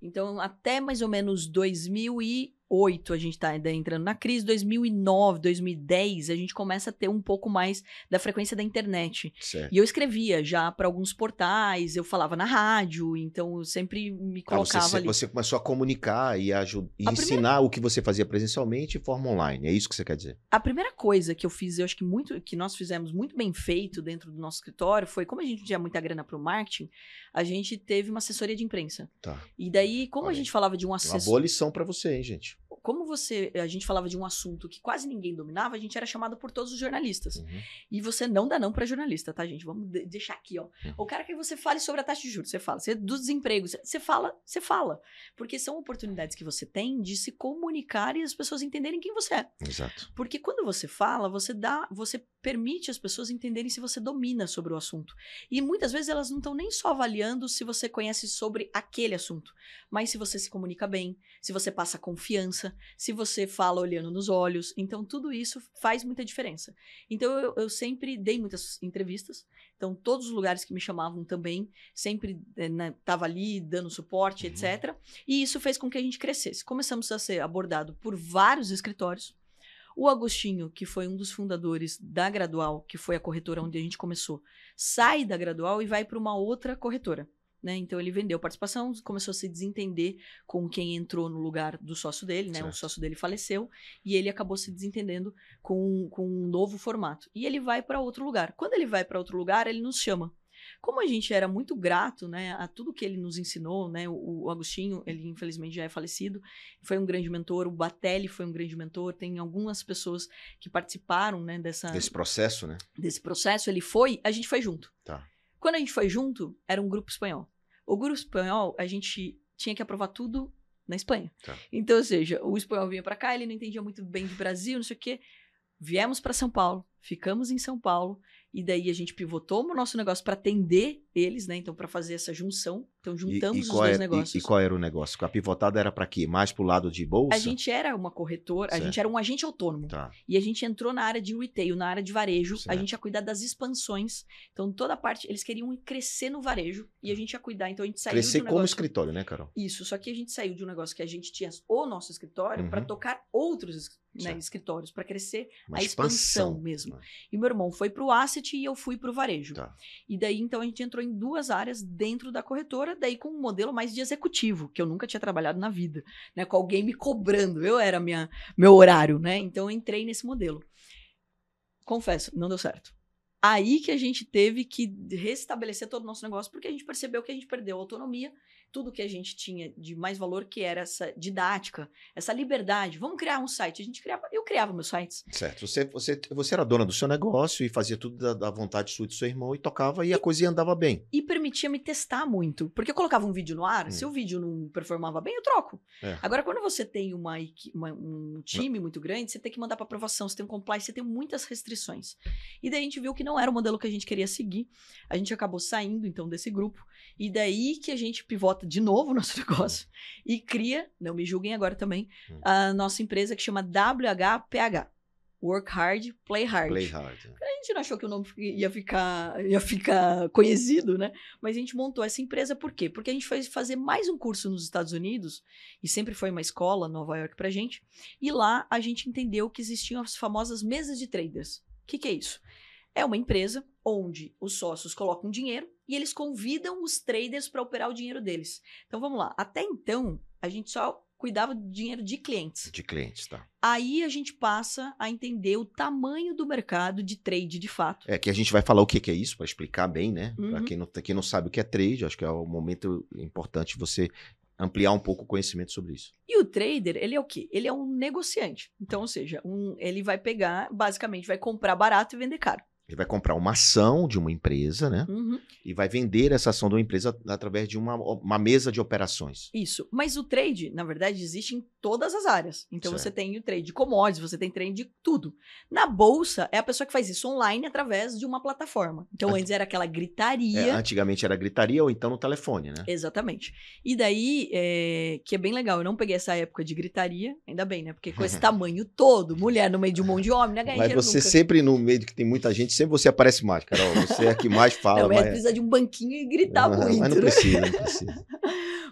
Então, até mais ou menos 2008, a gente tá ainda entrando na crise. 2009, 2010, a gente começa a ter um pouco mais da frequência da internet. Certo. E eu escrevia já para alguns portais, eu falava na rádio, então eu sempre me colocava ali. Você começou a comunicar e ensinar o que você fazia presencialmente de forma online. É isso que você quer dizer? A primeira coisa que eu fiz, eu acho que nós fizemos muito bem feito dentro do nosso escritório, foi, como a gente tinha muita grana para o marketing, a gente teve uma assessoria de imprensa. Tá. E daí, como a gente falava de um assessor... Uma boa lição para você, hein, gente? Como a gente falava de um assunto que quase ninguém dominava, a gente era chamado por todos os jornalistas. E você não dá não para jornalista, tá, gente? Vamos deixar aqui, ó. O cara que você fale sobre a taxa de juros, você fala. Do desemprego, você fala. Porque são oportunidades que você tem de se comunicar e as pessoas entenderem quem você é. Exato. Porque quando você fala, você permite as pessoas entenderem se você domina sobre o assunto. E muitas vezes elas não estão nem só avaliando se você conhece sobre aquele assunto, mas se você se comunica bem, se você passa confiança, se você fala olhando nos olhos. Então, tudo isso faz muita diferença. Então, eu sempre dei muitas entrevistas. Então, todos os lugares que me chamavam também, sempre estava ali dando suporte, etc. E isso fez com que a gente crescesse. Começamos a ser abordado por vários escritórios. O Agostinho, que foi um dos fundadores da Gradual, que foi a corretora onde a gente começou, sai da Gradual e vai para uma outra corretora. Né? Então, ele vendeu participação, começou a se desentender com quem entrou no lugar do sócio dele, né? O sócio dele faleceu e ele acabou se desentendendo com um novo formato. E ele vai para outro lugar. Quando ele vai para outro lugar, ele nos chama. Como a gente era muito grato, né, a tudo que ele nos ensinou, né, o Agostinho, ele infelizmente já é falecido, foi um grande mentor, o Batelli foi um grande mentor, tem algumas pessoas que participaram, né, desse processo, né? Desse processo, a gente foi junto. Tá. Quando a gente foi junto, era um grupo espanhol. O grupo espanhol, a gente tinha que aprovar tudo na Espanha. Tá. Então, ou seja, o espanhol vinha para cá, ele não entendia muito bem de Brasil, não sei o quê. Viemos para São Paulo, ficamos em São Paulo, e daí a gente pivotou o nosso negócio para atender eles, né? Então, para fazer essa junção. Então, juntamos os dois negócios. E qual era o negócio? A pivotada era para quê? Mais pro lado de bolsa? A gente era uma corretora, certo. A gente era um agente autônomo. Tá. E a gente entrou na área de retail, na área de varejo. Certo. A gente ia cuidar das expansões. Então, toda a parte, eles queriam crescer no varejo e a gente ia cuidar. Então, a gente saiu crescer de um negócio... como escritório, né, Carol? Isso, só que a gente saiu de um negócio que a gente tinha o nosso escritório para tocar outros escritórios, para crescer a expansão mesmo. E meu irmão foi pro asset e eu fui pro varejo. Tá. E daí, então, a gente entrou em duas áreas dentro da corretora, daí com um modelo mais de executivo, que eu nunca tinha trabalhado na vida, né? Com alguém me cobrando, eu era meu horário, né? Então, eu entrei nesse modelo. Confesso, não deu certo. Aí que a gente teve que restabelecer todo o nosso negócio, porque a gente percebeu que a gente perdeu a autonomia, tudo que a gente tinha de mais valor, que era essa didática, essa liberdade. Vamos criar um site. Eu criava meus sites. Certo. Você era dona do seu negócio e fazia tudo da vontade sua e do seu irmão e tocava e a coisa andava bem. E permitia me testar muito. Porque eu colocava um vídeo no ar, se o vídeo não performava bem, eu troco. É. Agora, quando você tem um time muito grande, você tem que mandar para aprovação, você tem um compliance, você tem muitas restrições. E daí a gente viu que não era o modelo que a gente queria seguir. A gente acabou saindo, então, desse grupo. E daí que a gente pivota de novo o nosso negócio e cria, não me julguem agora também, a nossa empresa que chama WHPH. Work Hard, Play Hard. Play Hard. A gente não achou que o nome ia ficar conhecido, né? Mas a gente montou essa empresa por quê? Porque a gente foi fazer mais um curso nos Estados Unidos, e sempre foi uma escola, Nova York, pra gente, e lá a gente entendeu que existiam as famosas mesas de traders. O que é isso? É uma empresa onde os sócios colocam dinheiro e eles convidam os traders para operar o dinheiro deles. Então vamos lá. Até então, a gente só cuidava do dinheiro de clientes. De clientes, tá. Aí a gente passa a entender o tamanho do mercado de trade de fato. É que a gente vai falar o que é isso, para explicar bem, né? Uhum. Para quem não sabe o que é trade, acho que é o momento importante você ampliar um pouco o conhecimento sobre isso. E o trader, ele é o quê? Ele é um negociante. Então, ou seja, ele vai pegar, basicamente, vai comprar barato e vender caro. Ele vai comprar uma ação de uma empresa, né? Uhum. E vai vender essa ação de uma empresa através de uma mesa de operações. Isso. Mas o trade, na verdade, existe em todas as áreas. Então, Certo. você tem o trade de commodities, você tem trade de tudo. Na bolsa, é a pessoa que faz isso online através de uma plataforma. Então, antes era aquela gritaria. Antigamente era gritaria ou então no telefone, né? Exatamente. E daí, que é bem legal, eu não peguei essa época de gritaria, ainda bem, né? Porque com esse tamanho todo, mulher no meio de um monte de homem, não ganha Mas dinheiro você nunca. sempre, no meio de que tem muita gente, sempre você aparece mais, Carol. Você é a que mais fala. Não, mas precisa de um banquinho e gritar muito. Mas não né? precisa, não precisa.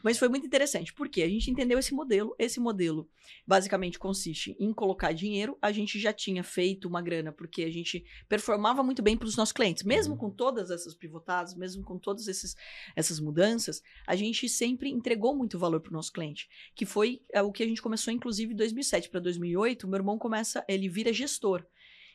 Mas foi muito interessante, porque a gente entendeu esse modelo. Esse modelo basicamente consiste em colocar dinheiro. A gente já tinha feito uma grana, porque a gente performava muito bem para os nossos clientes. Mesmo com todas essas pivotadas, mesmo com todas essas mudanças, a gente sempre entregou muito valor para o nosso cliente. Que foi o que a gente começou, inclusive, em 2007 para 2008. O meu irmão ele vira gestor.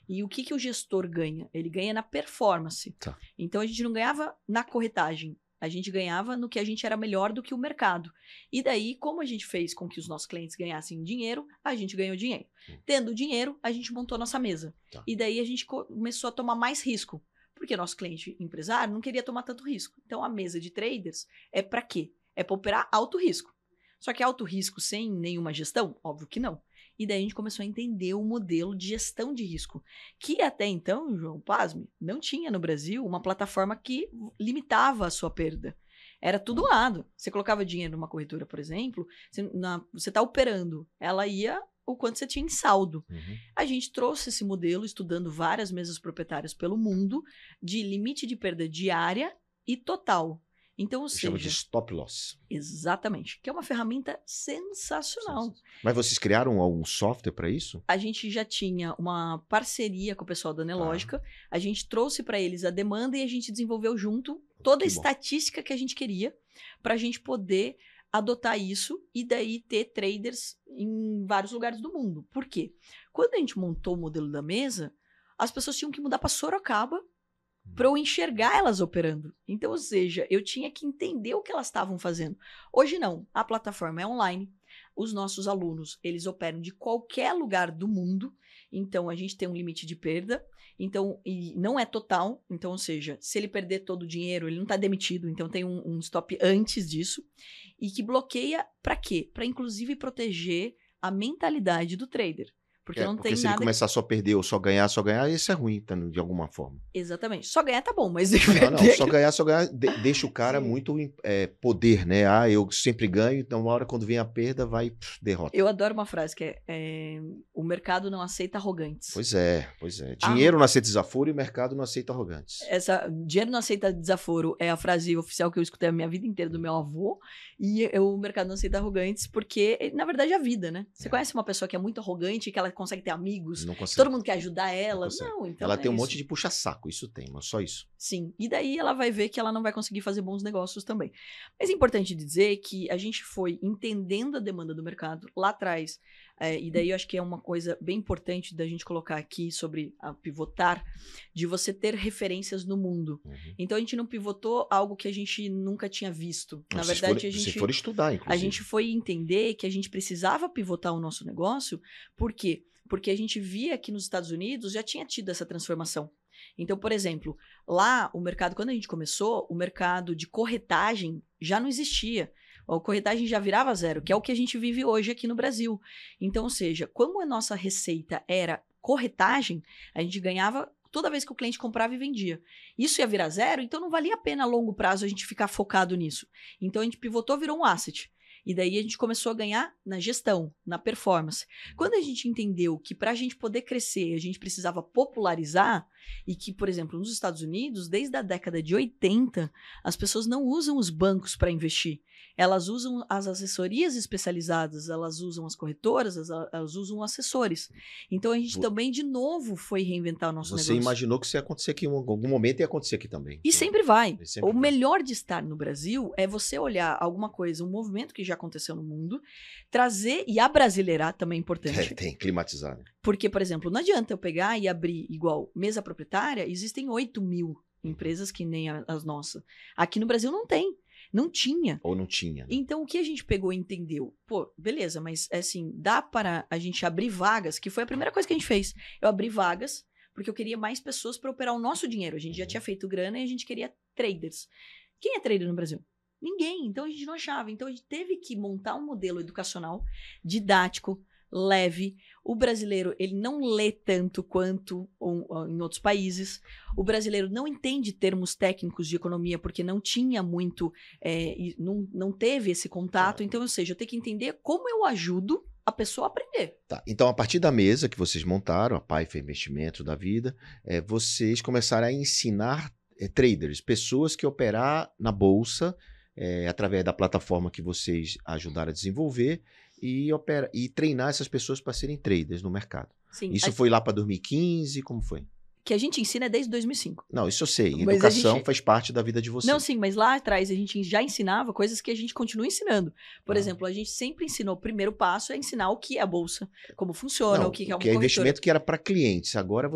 E o que o gestor ganha? Ele ganha na performance. Tá. Então, a gente não ganhava na corretagem. A gente ganhava no que a gente era melhor do que o mercado. E daí, como a gente fez com que os nossos clientes ganhassem dinheiro, a gente ganhou dinheiro. Tendo dinheiro, a gente montou nossa mesa. Tá. E daí, a gente começou a tomar mais risco. Porque nosso cliente empresário não queria tomar tanto risco. Então, a mesa de traders é para quê? É para operar alto risco. Só que alto risco sem nenhuma gestão? Óbvio que não. E daí a gente começou a entender o modelo de gestão de risco, que até então, João, pasme, não tinha no Brasil uma plataforma que limitava a sua perda. Era tudo lado. Você colocava dinheiro numa corretora, por exemplo, você está operando, ela ia o quanto você tinha em saldo. Uhum. A gente trouxe esse modelo, estudando várias mesas proprietárias pelo mundo, de limite de perda diária e total. Então, ou Chama de seja, stop loss. exatamente, que é uma ferramenta sensacional. Mas vocês criaram algum software para isso? A gente já tinha uma parceria com o pessoal da Nelógica, a gente trouxe para eles a demanda e a gente desenvolveu junto toda a estatística que a gente queria para a gente poder adotar isso e daí ter traders em vários lugares do mundo. Por quê? Quando a gente montou o modelo da mesa, as pessoas tinham que mudar para Sorocaba para eu enxergar elas operando. Então, ou seja, eu tinha que entender o que elas estavam fazendo. Hoje não, a plataforma é online, os nossos alunos, eles operam de qualquer lugar do mundo, então a gente tem um limite de perda, então, e não é total, então, ou seja, se ele perder todo o dinheiro, ele não está demitido, então tem um stop antes disso, e que bloqueia para quê? Para, inclusive, proteger a mentalidade do trader. Porque não tem se nada. Ele começar só a perder ou só ganhar, isso é ruim, de alguma forma. Exatamente. Só ganhar tá bom, mas só ganhar, deixa o cara muito poder, né? Eu sempre ganho, então uma hora quando vem a perda, derrota. Eu adoro uma frase que o mercado não aceita arrogantes. Pois é. Dinheiro não aceita desaforo e o mercado não aceita arrogantes. Dinheiro não aceita desaforo é a frase oficial que eu escutei a minha vida inteira do meu avô, e o mercado não aceita arrogantes porque, na verdade, é a vida, né? Você conhece uma pessoa que é muito arrogante, que ela consegue ter amigos, todo mundo quer ajudar ela. Não, então ela tem um monte de puxa-saco, isso tem, mas só isso. Sim, e daí ela vai ver que ela não vai conseguir fazer bons negócios também. Mas é importante dizer que a gente foi entendendo a demanda do mercado lá atrás, e daí eu acho que é uma coisa bem importante da gente colocar aqui sobre a pivotar, de você ter referências no mundo. Uhum. Então a gente não pivotou algo que a gente nunca tinha visto. Na verdade, vocês foram estudar, inclusive. A gente foi entender que a gente precisava pivotar o nosso negócio, por quê? Porque a gente via que nos Estados Unidos já tinha tido essa transformação. Então, por exemplo, lá o mercado, quando a gente começou, o mercado de corretagem já não existia. A corretagem já virava zero, que é o que a gente vive hoje aqui no Brasil. Então, ou seja, como a nossa receita era corretagem, a gente ganhava toda vez que o cliente comprava e vendia. Isso ia virar zero, então não valia a pena a longo prazo a gente ficar focado nisso. Então, a gente pivotou, virou um asset. E daí a gente começou a ganhar na gestão, na performance. Quando a gente entendeu que para a gente poder crescer, a gente precisava popularizar, e que, por exemplo, nos Estados Unidos, desde a década de 80, as pessoas não usam os bancos para investir. Elas usam as assessorias especializadas, elas usam as corretoras, elas usam assessores. Então a gente também, de novo, foi reinventar o nosso negócio. Você imaginou que isso ia acontecer aqui em algum momento, ia acontecer aqui também. E sempre vai. Sempre o melhor de estar no Brasil é você olhar alguma coisa, um movimento que já aconteceu no mundo, trazer e abrasileirar também é importante. Tem, climatizar. Né? Porque, por exemplo, não adianta eu pegar e abrir igual mesa proprietária, existem 8.000 empresas que nem as nossas. Aqui no Brasil não tem. Não tinha. Ou não tinha. Né? Então, o que a gente pegou e entendeu? Pô, beleza, mas assim, dá para a gente abrir vagas, que foi a primeira coisa que a gente fez. Eu abri vagas, porque eu queria mais pessoas para operar o nosso dinheiro. A gente já tinha feito grana e a gente queria traders. Quem é trader no Brasil? Ninguém. Então, a gente não achava. Então, a gente teve que montar um modelo educacional, didático, leve. O brasileiro, ele não lê tanto quanto em outros países. O brasileiro não entende termos técnicos de economia porque não tinha muito, não teve esse contato. Então, ou seja, eu tenho que entender como eu ajudo a pessoa a aprender. Tá. Então, a partir da mesa que vocês montaram, a Paiva Investimentos da vida, vocês começaram a ensinar traders, pessoas que operar na bolsa, através da plataforma que vocês ajudaram a desenvolver, e treinar essas pessoas para serem traders no mercado. Sim, isso foi lá para 2015? Como foi? Que a gente ensina desde 2005. Não, isso eu sei. Educação faz parte da vida de vocês. Não, sim, mas lá atrás a gente já ensinava coisas que a gente continua ensinando. Por exemplo, a gente sempre ensinou, o primeiro passo é ensinar o que é a bolsa, como funciona, o que é uma corretora. Investimento que era para clientes. Agora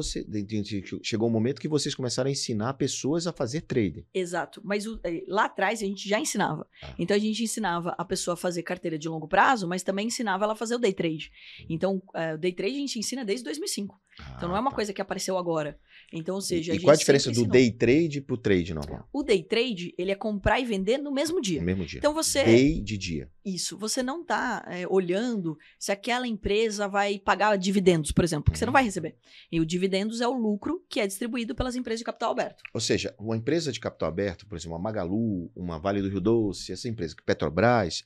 chegou um momento que vocês começaram a ensinar pessoas a fazer trading. Exato, mas lá atrás a gente já ensinava. Então a gente ensinava a pessoa a fazer carteira de longo prazo, mas também ensinava ela a fazer o day trade. Então, o day trade a gente ensina desde 2005. Então não é uma coisa que apareceu agora. Então, ou seja, qual a diferença do day trade pro trade normal? O day trade, ele é comprar e vender no mesmo dia. No mesmo dia. Então você... Day de dia. Isso. Você não está olhando se aquela empresa vai pagar dividendos, por exemplo, porque você não vai receber. E o dividendos é o lucro que é distribuído pelas empresas de capital aberto. Ou seja, uma empresa de capital aberto, por exemplo, uma Magalu, uma Vale do Rio Doce, essa empresa, Petrobras,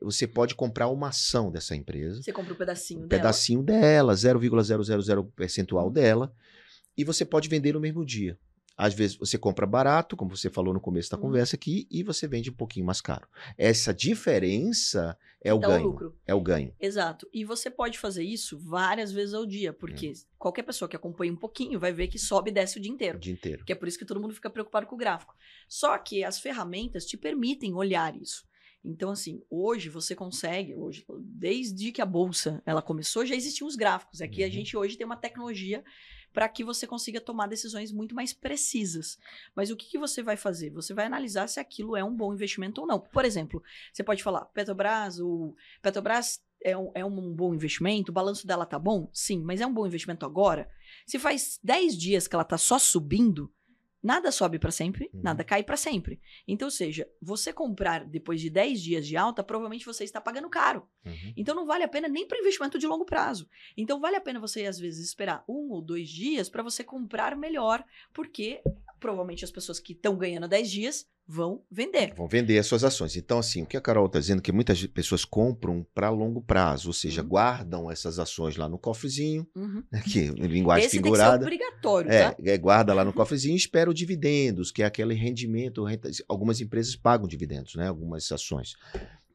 você pode comprar uma ação dessa empresa. Você compra um pedacinho dela. Pedacinho dela, 0,000% dela. E você pode vender no mesmo dia. Às vezes você compra barato, como você falou no começo da conversa aqui, e você vende um pouquinho mais caro. Essa diferença é o ganho. Lucro. É o ganho. Exato. E você pode fazer isso várias vezes ao dia, porque qualquer pessoa que acompanha um pouquinho vai ver que sobe e desce o dia inteiro. O dia inteiro. Que é por isso que todo mundo fica preocupado com o gráfico. Só que as ferramentas te permitem olhar isso. Então, assim, hoje você consegue, desde que a bolsa ela começou, já existiam os gráficos. Aqui a gente hoje tem uma tecnologia para que você consiga tomar decisões muito mais precisas. Mas o que você vai fazer? Você vai analisar se aquilo é um bom investimento ou não. Por exemplo, você pode falar, Petrobras é um bom investimento, o balanço dela tá bom? Sim, mas é um bom investimento agora? Se faz 10 dias que ela tá só subindo, nada sobe para sempre, nada cai para sempre. Então, ou seja, você comprar depois de 10 dias de alta, provavelmente você está pagando caro. Então, não vale a pena nem para investimento de longo prazo. Então, vale a pena você, às vezes, esperar 1 ou 2 dias para você comprar melhor, porque provavelmente as pessoas que estão ganhando 10 dias vão vender. Vão vender as suas ações. Então, assim, o que a Carol está dizendo é que muitas pessoas compram para longo prazo, ou seja, guardam essas ações lá no cofrezinho, que linguagem figurada. Esse tem que ser obrigatório, tá? Guarda lá no cofrezinho e espera o dividendos, que é aquele rendimento. Algumas empresas pagam dividendos, né? Algumas ações.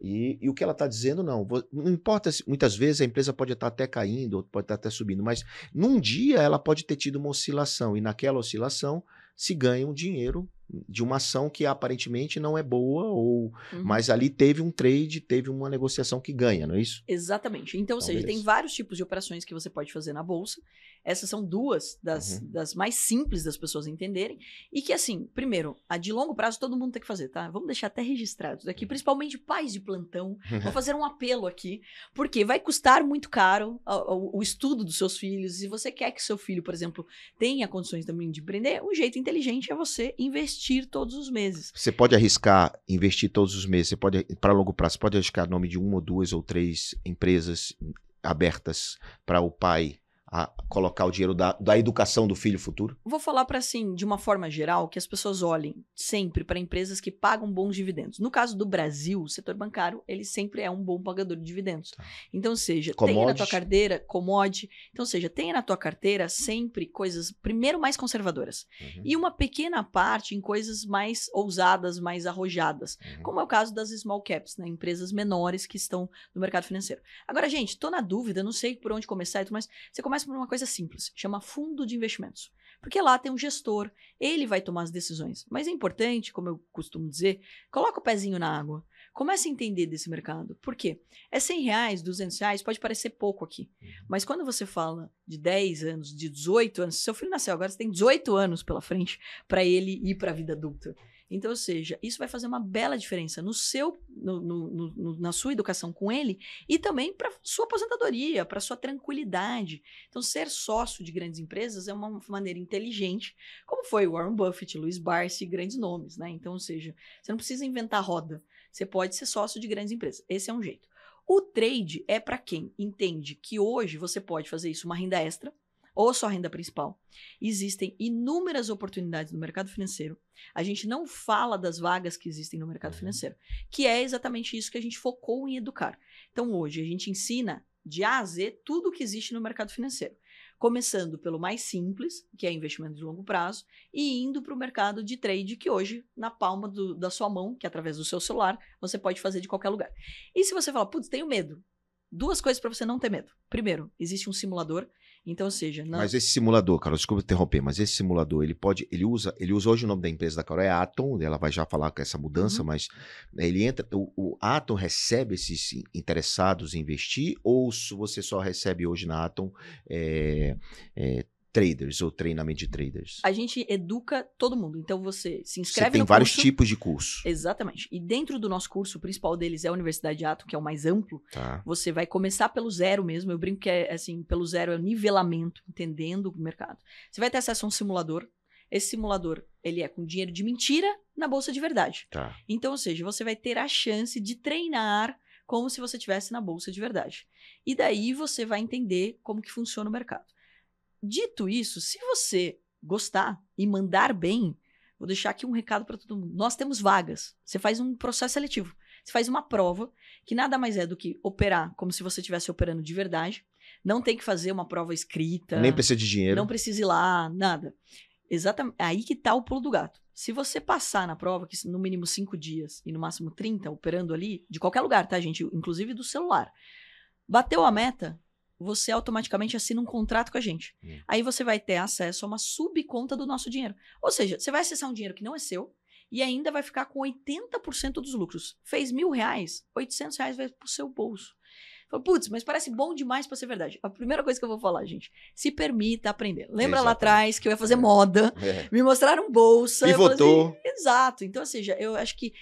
E o que ela está dizendo, não importa, muitas vezes a empresa pode estar até caindo, ou pode estar até subindo, mas num dia ela pode ter tido uma oscilação, e naquela oscilação se ganha um dinheiro de uma ação que aparentemente não é boa, mas ali teve um trade, teve uma negociação que ganha, não é isso? Exatamente. Então, ou seja, tem vários tipos de operações que você pode fazer na bolsa. Essas são duas das mais simples das pessoas entenderem. E que, assim, primeiro, a de longo prazo todo mundo tem que fazer, tá? Vamos deixar até registrado aqui, principalmente pais de plantão. Vou fazer um apelo aqui, porque vai custar muito caro o estudo dos seus filhos. Se você quer que seu filho, por exemplo, tenha condições também de empreender, um jeito inteligente é você investir todos os meses. Você pode arriscar investir todos os meses, para longo prazo, você pode arriscar o nome de 1 ou 2 ou 3 empresas abertas para o pai a colocar o dinheiro da educação do filho futuro? Vou falar para assim, de uma forma geral, que as pessoas olhem sempre para empresas que pagam bons dividendos. No caso do Brasil, o setor bancário, ele sempre é um bom pagador de dividendos. Tá. Então, seja, Commodity. tenha na tua carteira, commodity. Então, seja, tenha na tua carteira sempre coisas, primeiro, mais conservadoras. Uhum. E uma pequena parte em coisas mais ousadas, mais arrojadas. Uhum. Como é o caso das small caps, né? Empresas menores que estão no mercado financeiro. Agora, gente, tô na dúvida, não sei por onde começar, mas você começa por uma coisa simples, chama fundo de investimentos. Porque lá tem um gestor, ele vai tomar as decisões. Mas é importante, como eu costumo dizer, coloca o pezinho na água. Comece a entender desse mercado. Por quê? É R$100, R$200, pode parecer pouco aqui. Mas quando você fala de 10 anos, de 18 anos, seu filho nasceu agora, você tem 18 anos pela frente para ele ir para a vida adulta. Então, ou seja, isso vai fazer uma bela diferença na sua educação com ele e também para sua aposentadoria, para sua tranquilidade. Então, ser sócio de grandes empresas é uma maneira inteligente, como foi Warren Buffett, Louis Barsi, grandes nomes, né? Então, ou seja, você não precisa inventar roda, você pode ser sócio de grandes empresas. Esse é um jeito. O trade é para quem entende que hoje você pode fazer isso uma renda extra, ou sua renda principal. Existem inúmeras oportunidades no mercado financeiro. A gente não fala das vagas que existem no mercado financeiro, que é exatamente isso que a gente focou em educar. Então, hoje, a gente ensina de A a Z tudo o que existe no mercado financeiro. Começando pelo mais simples, que é investimento de longo prazo, e indo para o mercado de trade, que hoje, na palma da sua mão, que é através do seu celular, você pode fazer de qualquer lugar. E se você fala, putz, tenho medo. Duas coisas para você não ter medo. Primeiro, existe um simulador. Então, ou seja... Mas esse simulador, Carol, desculpa interromper, mas esse simulador, ele usa hoje o nome da empresa da Carol é Atom, ela vai já falar com essa mudança, mas ele entra, o Atom recebe esses interessados em investir, ou você só recebe hoje na Atom traders ou treinamento de traders? A gente educa todo mundo. Então você se inscreve no curso. Você tem vários tipos de curso. Exatamente. E dentro do nosso curso, o principal deles é a Universidade Atom, que é o mais amplo. Tá. Você vai começar pelo zero mesmo. Eu brinco que é assim, pelo zero é o nivelamento, entendendo o mercado. Você vai ter acesso a um simulador. Esse simulador, ele é com dinheiro de mentira na bolsa de verdade. Tá. Então, ou seja, você vai ter a chance de treinar como se você estivesse na bolsa de verdade. E daí você vai entender como que funciona o mercado. Dito isso, se você gostar e mandar bem, vou deixar aqui um recado para todo mundo. Nós temos vagas. Você faz um processo seletivo. Você faz uma prova, que nada mais é do que operar como se você estivesse operando de verdade. Não tem que fazer uma prova escrita. Nem precisa de dinheiro. Não precisa ir lá, nada. Exatamente. Aí que tá o pulo do gato. Se você passar na prova, que no mínimo 5 dias e no máximo 30, operando ali, de qualquer lugar, tá, gente? Inclusive do celular. Bateu a meta, você automaticamente assina um contrato com a gente. Aí você vai ter acesso a uma subconta do nosso dinheiro. Ou seja, você vai acessar um dinheiro que não é seu e ainda vai ficar com 80% dos lucros. Fez R$1.000, R$800 vai pro seu bolso. Fala, putz, mas parece bom demais pra ser verdade. A primeira coisa que eu vou falar, gente, se permita aprender. Lembra lá atrás que eu ia fazer moda, me mostraram bolsa. Pivotou. Assim, exato. Então, ou seja, eu acho que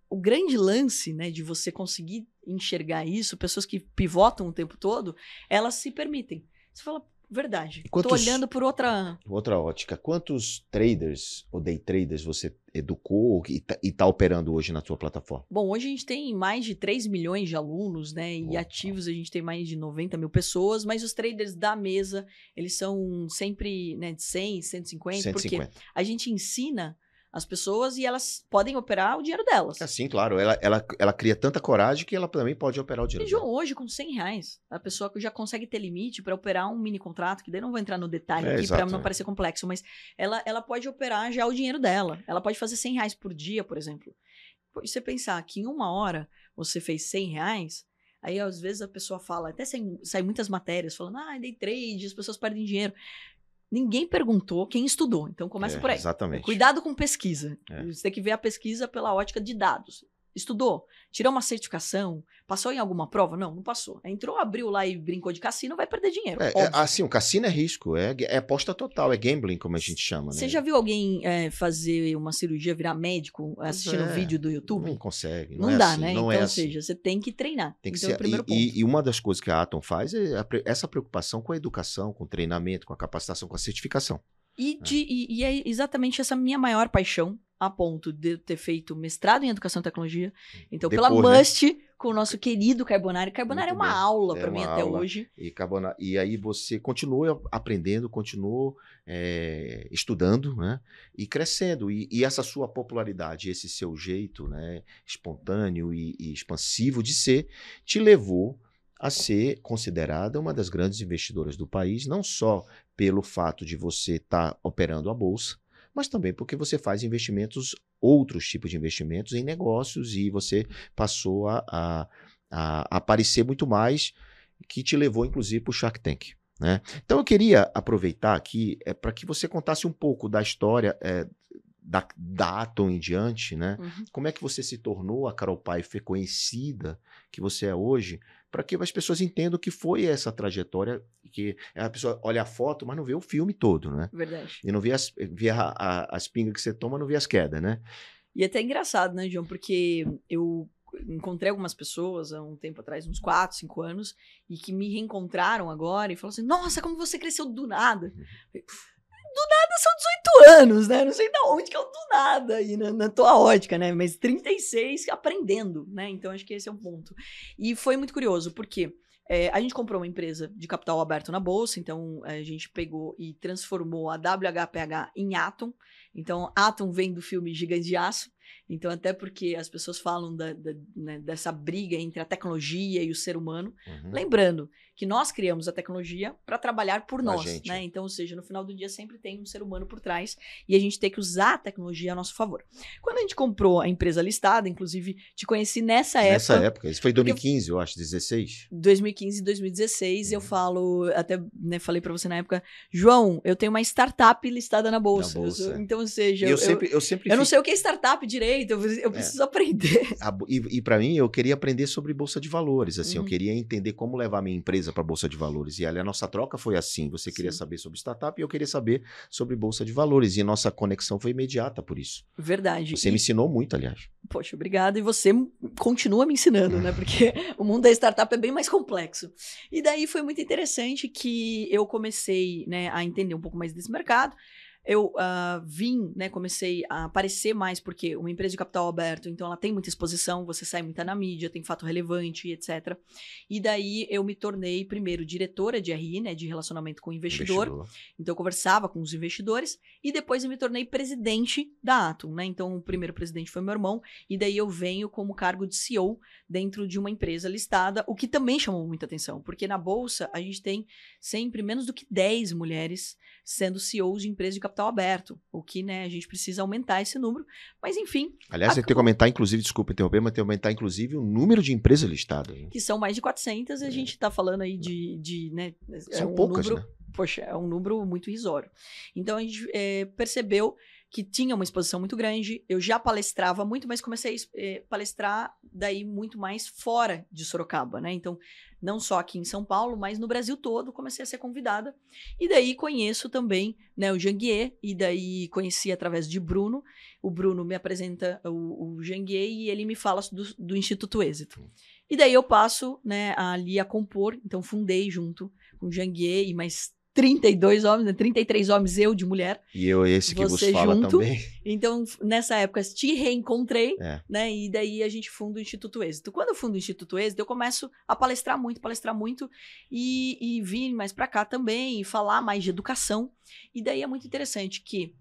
o grande lance, né, de você conseguir enxergar isso, pessoas que pivotam o tempo todo, elas se permitem. Você fala, verdade, tô olhando por outra ótica. Quantos traders ou day traders você educou e tá operando hoje na sua plataforma? Bom, hoje a gente tem mais de 3 milhões de alunos, né, e ativos a gente tem mais de 90 mil pessoas, mas os traders da mesa, eles são sempre, né, de 100, 150, porque a gente ensina as pessoas e elas podem operar o dinheiro delas. Sim, claro. Ela cria tanta coragem que ela também pode operar o dinheiro dela. Hoje, com R$100, a pessoa já consegue ter limite para operar um mini contrato, que daí não vou entrar no detalhe aqui para não parecer complexo, mas ela pode operar já o dinheiro dela. Ela pode fazer R$100 por dia, por exemplo. E você pensar que em 1 hora você fez R$100, aí às vezes a pessoa fala, até sai muitas matérias falando, day trade, as pessoas perdem dinheiro. Ninguém perguntou quem estudou, então começa por aí. Exatamente. Cuidado com pesquisa. Você tem que ver a pesquisa pela ótica de dados. Estudou, tirou uma certificação, passou em alguma prova? Não passou. Entrou, abriu lá e brincou de cassino, vai perder dinheiro. Assim, o cassino é risco, é aposta total, é gambling, como a gente chama. Você já viu alguém fazer uma cirurgia, virar médico, assistindo vídeo do YouTube? Não consegue. Não dá, assim, né? Então, ou seja, você tem que treinar. Tem que então, ser, é o primeiro ponto. E uma das coisas que a Atom faz é essa preocupação com a educação, com o treinamento, com a capacitação, com a certificação. E é exatamente essa minha maior paixão, a ponto de eu ter feito mestrado em Educação e Tecnologia. Então, depois, pela MUST, com o nosso querido Carbonari. Carbonari Muito é uma bem. aula É para mim uma até aula. hoje. E aí você continua aprendendo, continuou estudando, né? E crescendo. E essa sua popularidade, esse seu jeito, né, espontâneo e expansivo de ser, te levou a ser considerada uma das grandes investidoras do país, não só pelo fato de você estar operando a bolsa, mas também porque você faz investimentos, outros tipos de investimentos em negócios, e você passou a aparecer muito mais, que te levou, inclusive, para o Shark Tank, né? Então, eu queria aproveitar aqui para que você contasse um pouco da história da Atom em diante, né? Uhum. Como é que você se tornou a Carol Pfeiffer conhecida que você é hoje, para que as pessoas entendam que foi essa trajetória, que a pessoa olha a foto, mas não vê o filme todo, né? Verdade. E não vê as pingas que você toma, não vê as quedas, né? E é até engraçado, né, João? Porque eu encontrei algumas pessoas há um tempo atrás, uns 4, 5 anos, e que me reencontraram agora e falaram assim, nossa, como você cresceu do nada. Do nada são 18 anos, né? Não sei de onde que é o do nada aí na tua ótica, né? Mas 36 aprendendo, né? Então acho que esse é um ponto. E foi muito curioso, porque a gente comprou uma empresa de capital aberto na bolsa, então a gente pegou e transformou a WHPH em Atom. Então, Atom vem do filme Gigante de Aço. Então, até porque as pessoas falam né, dessa briga entre a tecnologia e o ser humano. Uhum. Lembrando que nós criamos a tecnologia para trabalhar por nós, gente. né? Então, ou seja, no final do dia sempre tem um ser humano por trás e a gente tem que usar a tecnologia a nosso favor. Quando a gente comprou a empresa listada, inclusive te conheci nessa época. Isso foi 2015, eu acho, 16. 2015 e 2016, eu falo, até né, falei para você na época, João, eu tenho uma startup listada na bolsa. Então, ou seja, eu não sei o que é startup direito, eu preciso aprender. E para mim, eu queria aprender sobre bolsa de valores, assim, eu queria entender como levar minha empresa para bolsa de valores. E ali a nossa troca foi assim, você queria saber sobre startup e eu queria saber sobre bolsa de valores. E a nossa conexão foi imediata por isso. Verdade. Você me ensinou muito, aliás. Poxa, obrigado. E você continua me ensinando, né? Porque o mundo da startup é bem mais complexo. E daí foi muito interessante que eu comecei, né, a entender um pouco mais desse mercado. Eu comecei a aparecer mais, porque uma empresa de capital aberto, então ela tem muita exposição, você sai muito na mídia, tem fato relevante, etc. E daí eu me tornei, primeiro, diretora de RI, né, de relacionamento com o investidor. Então eu conversava com os investidores, e depois eu me tornei presidente da Atom, né? Então o primeiro presidente foi meu irmão, e daí eu venho como cargo de CEO dentro de uma empresa listada, o que também chamou muita atenção, porque na Bolsa a gente tem sempre menos do que 10 mulheres sendo CEOs de empresas de capital aberto, o que, né, a gente precisa aumentar esse número, mas enfim... Aliás, tem que aumentar, inclusive, desculpa interromper, mas tem que aumentar, inclusive, o número de empresas listadas. Que são mais de 400, e a gente está falando aí né... São poucas, número, né? Poxa, é um número muito irrisório. Então, a gente percebeu que tinha uma exposição muito grande, eu já palestrava muito, mas comecei a palestrar daí muito mais fora de Sorocaba, né? Então, não só aqui em São Paulo, mas no Brasil todo, comecei a ser convidada. E daí conheço também, né, o Janguier, e daí conheci através de Bruno. O Bruno me apresenta o Janguier e ele me fala do Instituto Êxito. E daí eu passo, né, ali a compor, então fundei junto com o Janguier e mais 32 homens, né? 33 homens, eu de mulher. E eu, esse que vos fala junto. também. Então, nessa época, te reencontrei, né? E daí a gente funda o Instituto Êxito. Quando eu fundo o Instituto Êxito, eu começo a palestrar muito, e vir mais pra cá também, e falar mais de educação. E daí é muito interessante que,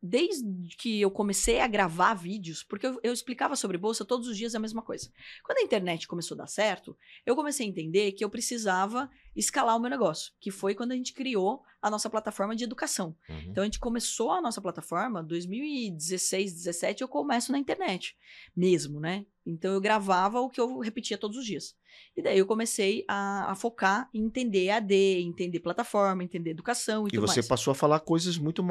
desde que eu comecei a gravar vídeos, porque eu explicava sobre bolsa todos os dias a mesma coisa. Quando a internet começou a dar certo, eu comecei a entender que eu precisava escalar o meu negócio, que foi quando a gente criou a nossa plataforma de educação. Então, a gente começou a nossa plataforma em 2016, 2017, eu começo na internet mesmo, né? Então, eu gravava o que eu repetia todos os dias. E daí eu comecei a focar em entender AD, entender plataforma, entender educação e tudo mais. E você passou a falar coisas muito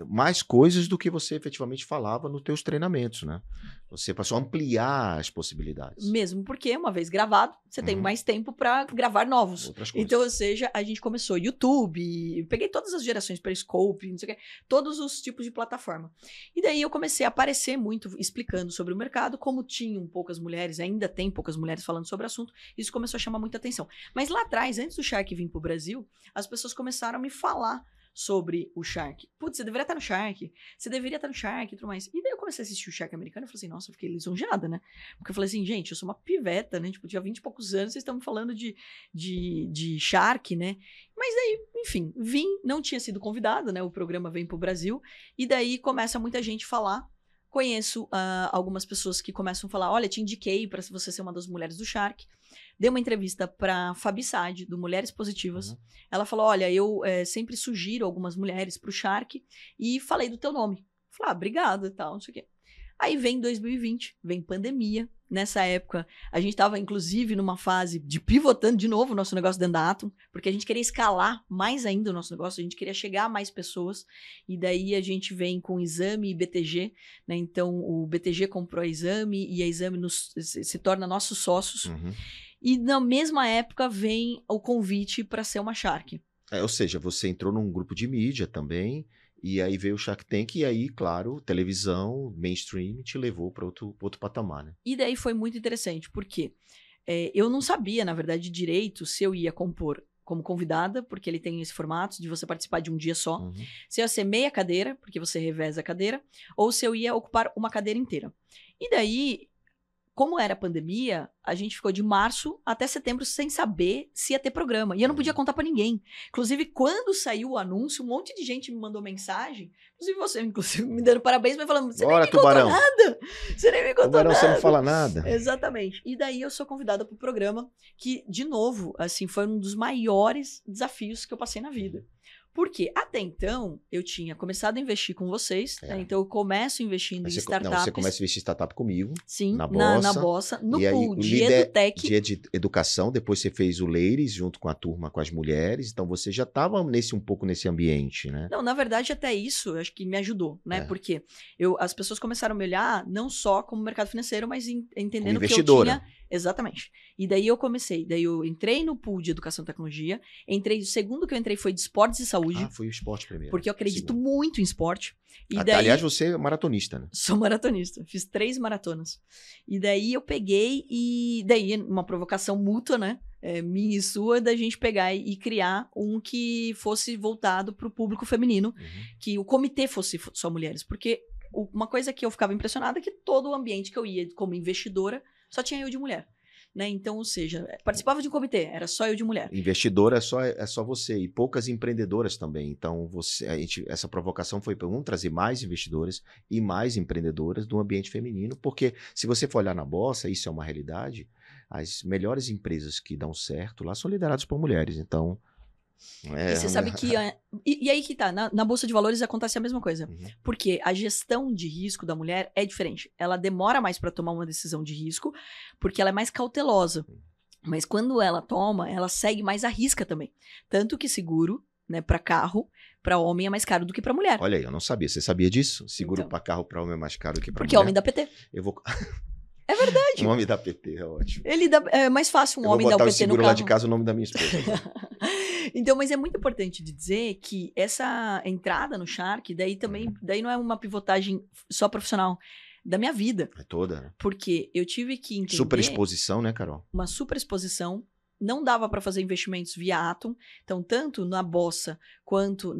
mais coisas do que você efetivamente falava nos teus treinamentos, né? Você passou a ampliar as possibilidades. Mesmo porque, uma vez gravado, você tem mais tempo para gravar novos. Outras coisas. Então, ou seja, a gente começou YouTube, peguei todas as gerações, Periscope, não sei o que, todos os tipos de plataforma. E daí eu comecei a aparecer muito, explicando sobre o mercado, como tinham poucas mulheres, ainda tem poucas mulheres falando sobre o assunto, isso começou a chamar muita atenção. Mas lá atrás, antes do Shark vir para o Brasil, as pessoas começaram a me falar sobre o Shark. Putz, você deveria estar no Shark. Você deveria estar no Shark e tudo mais. E daí eu comecei a assistir o Shark americano e falei assim, nossa, eu fiquei lisonjeada, né? Porque eu falei assim, gente, eu sou uma piveta, né? Tipo, eu tinha 20 e poucos anos, vocês estão me falando de Shark, né? Mas daí, enfim, não tinha sido convidada, né? O programa vem pro Brasil. E daí começa muita gente falar. Conheço algumas pessoas que começam a falar, olha, te indiquei para você ser uma das mulheres do Shark. Dei uma entrevista para Fabi Saad, do Mulheres Positivas. Ela falou, olha, eu sempre sugiro algumas mulheres pro Shark e falei do teu nome. Falei, obrigada e tal, não sei o quê. Aí vem 2020, vem pandemia. Nessa época, a gente estava, inclusive, numa fase de pivotando de novo o nosso negócio dentro da Atom, porque a gente queria escalar mais ainda o nosso negócio, a gente queria chegar a mais pessoas, e daí a gente vem com Exame e BTG, né? Então, o BTG comprou a Exame, e a Exame se torna nossos sócios. E na mesma época vem o convite para ser uma Shark. Ou seja, você entrou num grupo de mídia também, e aí veio o Shark Tank, e aí, claro, televisão, mainstream, te levou para outro patamar, né? E daí foi muito interessante, porque eu não sabia, na verdade, direito se eu ia compor como convidada, porque ele tem esse formato de você participar de um dia só, se eu ia ser meia cadeira, porque você reveza a cadeira, ou se eu ia ocupar uma cadeira inteira. E daí, como era a pandemia, a gente ficou de março até setembro sem saber se ia ter programa. E eu não podia contar pra ninguém. Inclusive, quando saiu o anúncio, um monte de gente me mandou mensagem. Inclusive você, me dando parabéns, mas falando, você nem me contou nada. Você nem me contou Tubarão, nada. Você não fala nada. Exatamente. E daí eu sou convidada pro programa, que, de novo, assim, foi um dos maiores desafios que eu passei na vida. Porque até então, eu tinha começado a investir com vocês, né? Então eu começo investindo em startups. Não, você começa a investir em startup comigo. Sim, na Bossa. No pool de EduTech. Dia de educação, depois você fez o Ladies junto com a turma, com as mulheres. Então você já estava um pouco nesse ambiente, né? Não, na verdade, até isso, eu acho que me ajudou, né? Porque as pessoas começaram a me olhar não só como mercado financeiro, mas entendendo que eu tinha... Exatamente. E daí eu entrei no pool de educação e tecnologia, o segundo que eu entrei foi de esportes e saúde. Foi o esporte primeiro. Porque eu acredito muito em esporte. E daí, aliás, você é maratonista, né? Sou maratonista, fiz 3 maratonas. E daí eu peguei daí uma provocação mútua, né? Minha e sua, da gente pegar e criar um que fosse voltado para o público feminino, que o comitê fosse só mulheres. Porque uma coisa que eu ficava impressionada é que todo o ambiente que eu ia como investidora só tinha eu de mulher. Né? Então, ou seja, participava de um comitê, era só eu de mulher. Investidora é só você, e poucas empreendedoras também. Então, essa provocação foi para trazer mais investidoras e mais empreendedoras do ambiente feminino, porque se você for olhar na Bolsa, isso é uma realidade, as melhores empresas que dão certo lá são lideradas por mulheres. Então... E você sabe que... E aí que tá, na Bolsa de Valores acontece a mesma coisa. Porque a gestão de risco da mulher é diferente. Ela demora mais para tomar uma decisão de risco, porque ela é mais cautelosa. Mas quando ela toma, ela segue mais a risca também. Tanto que seguro, né, para carro, para homem é mais caro do que para mulher. Olha aí, eu não sabia. Você sabia disso? Seguro para carro para homem é mais caro do que para mulher? Porque homem dá PT. Eu vou... É verdade. O homem da PT, é ótimo. É mais fácil um homem dar o PT no carro. Eu vou botar o seguro lá de casa o nome da minha esposa. Então, mas é muito importante de dizer que essa entrada no Shark, daí não é uma pivotagem só profissional, da minha vida. É toda, né? Porque eu tive que entender... Super exposição, né, Carol? Uma super exposição. Não dava para fazer investimentos via Atom. Então, tanto na Bossa quanto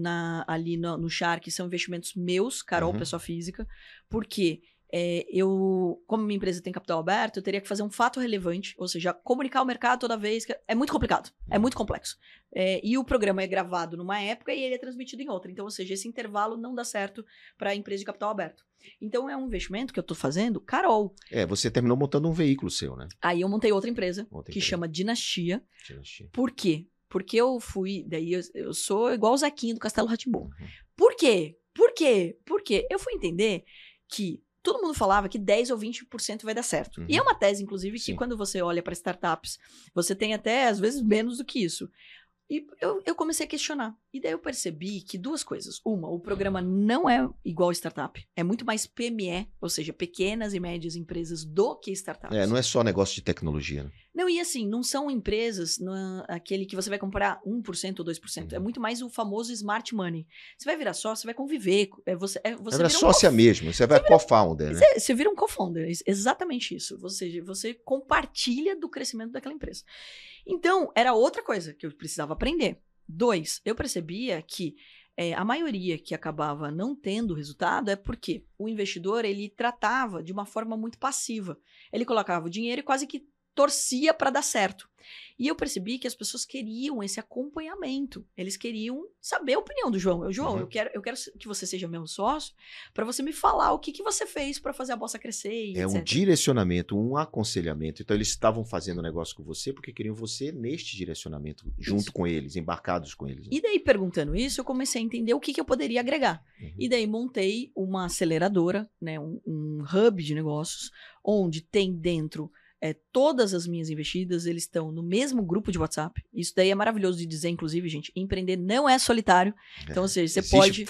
ali no Shark, são investimentos meus, Carol, pessoa física. Porque... como minha empresa tem capital aberto, eu teria que fazer um fato relevante, ou seja, comunicar ao mercado toda vez, é muito complicado, é muito complexo. E o programa é gravado numa época e ele é transmitido em outra. Então, ou seja, esse intervalo não dá certo para a empresa de capital aberto. Então, é um investimento que eu tô fazendo, Carol. Você terminou montando um veículo seu, né? Aí eu montei outra empresa, que chama Dinastia. Por quê? Porque eu fui, daí eu sou igual o Zequinho do Castelo Rá-Tim-Bum. Por quê? Porque eu fui entender que todo mundo falava que 10 ou 20% vai dar certo. E é uma tese, inclusive, que quando você olha para startups, você tem até, às vezes, menos do que isso. E eu comecei a questionar. E daí eu percebi que 2 coisas. Uma, o programa não é igual startup. É muito mais PME, ou seja, pequenas e médias empresas do que startups. Não é só negócio de tecnologia, né? Não, e assim, não são empresas aquele que você vai comprar 1% ou 2%. É muito mais o famoso smart money. Você vai virar sócio, você vai conviver. Você vira sócia mesmo, você vai co-founder, né? Você vira um co-founder, exatamente isso. Você compartilha do crescimento daquela empresa. Então, era outra coisa que eu precisava aprender. 2, eu percebia que a maioria que acabava não tendo resultado é porque o investidor, ele tratava de uma forma muito passiva. Ele colocava o dinheiro e quase que torcia para dar certo. E eu percebi que as pessoas queriam esse acompanhamento. Eles queriam saber a opinião do João. João, eu quero que você seja meu sócio para você me falar o que você fez para fazer a bolsa crescer e É etc. um direcionamento, um aconselhamento. Então, eles estavam fazendo negócio com você porque queriam você neste direcionamento, junto com eles, embarcados com eles. E daí, perguntando isso, eu comecei a entender o que eu poderia agregar. E daí, montei uma aceleradora, né, um hub de negócios, onde tem dentro todas as minhas investidas, eles estão no mesmo grupo de WhatsApp. Isso daí é maravilhoso de dizer, inclusive, gente, empreender não é solitário. Então, ou seja, você pode...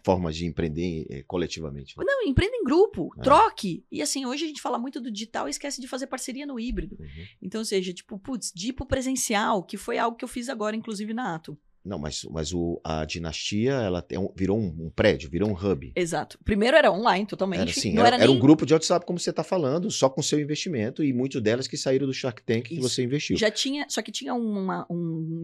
formas de empreender coletivamente. Né? Não, empreenda em grupo, troque. E assim, hoje a gente fala muito do digital e esquece de fazer parceria no híbrido. Então, ou seja, tipo, putz, de ir pro presencial, que foi algo que eu fiz agora, inclusive, na Atom. Não, mas a Dinastia, ela virou um prédio, virou um hub. Exato. Primeiro era online, totalmente. Era um grupo de WhatsApp, como você está falando, só com seu investimento, e muitas delas que saíram do Shark Tank que você investiu. Só que tinha uma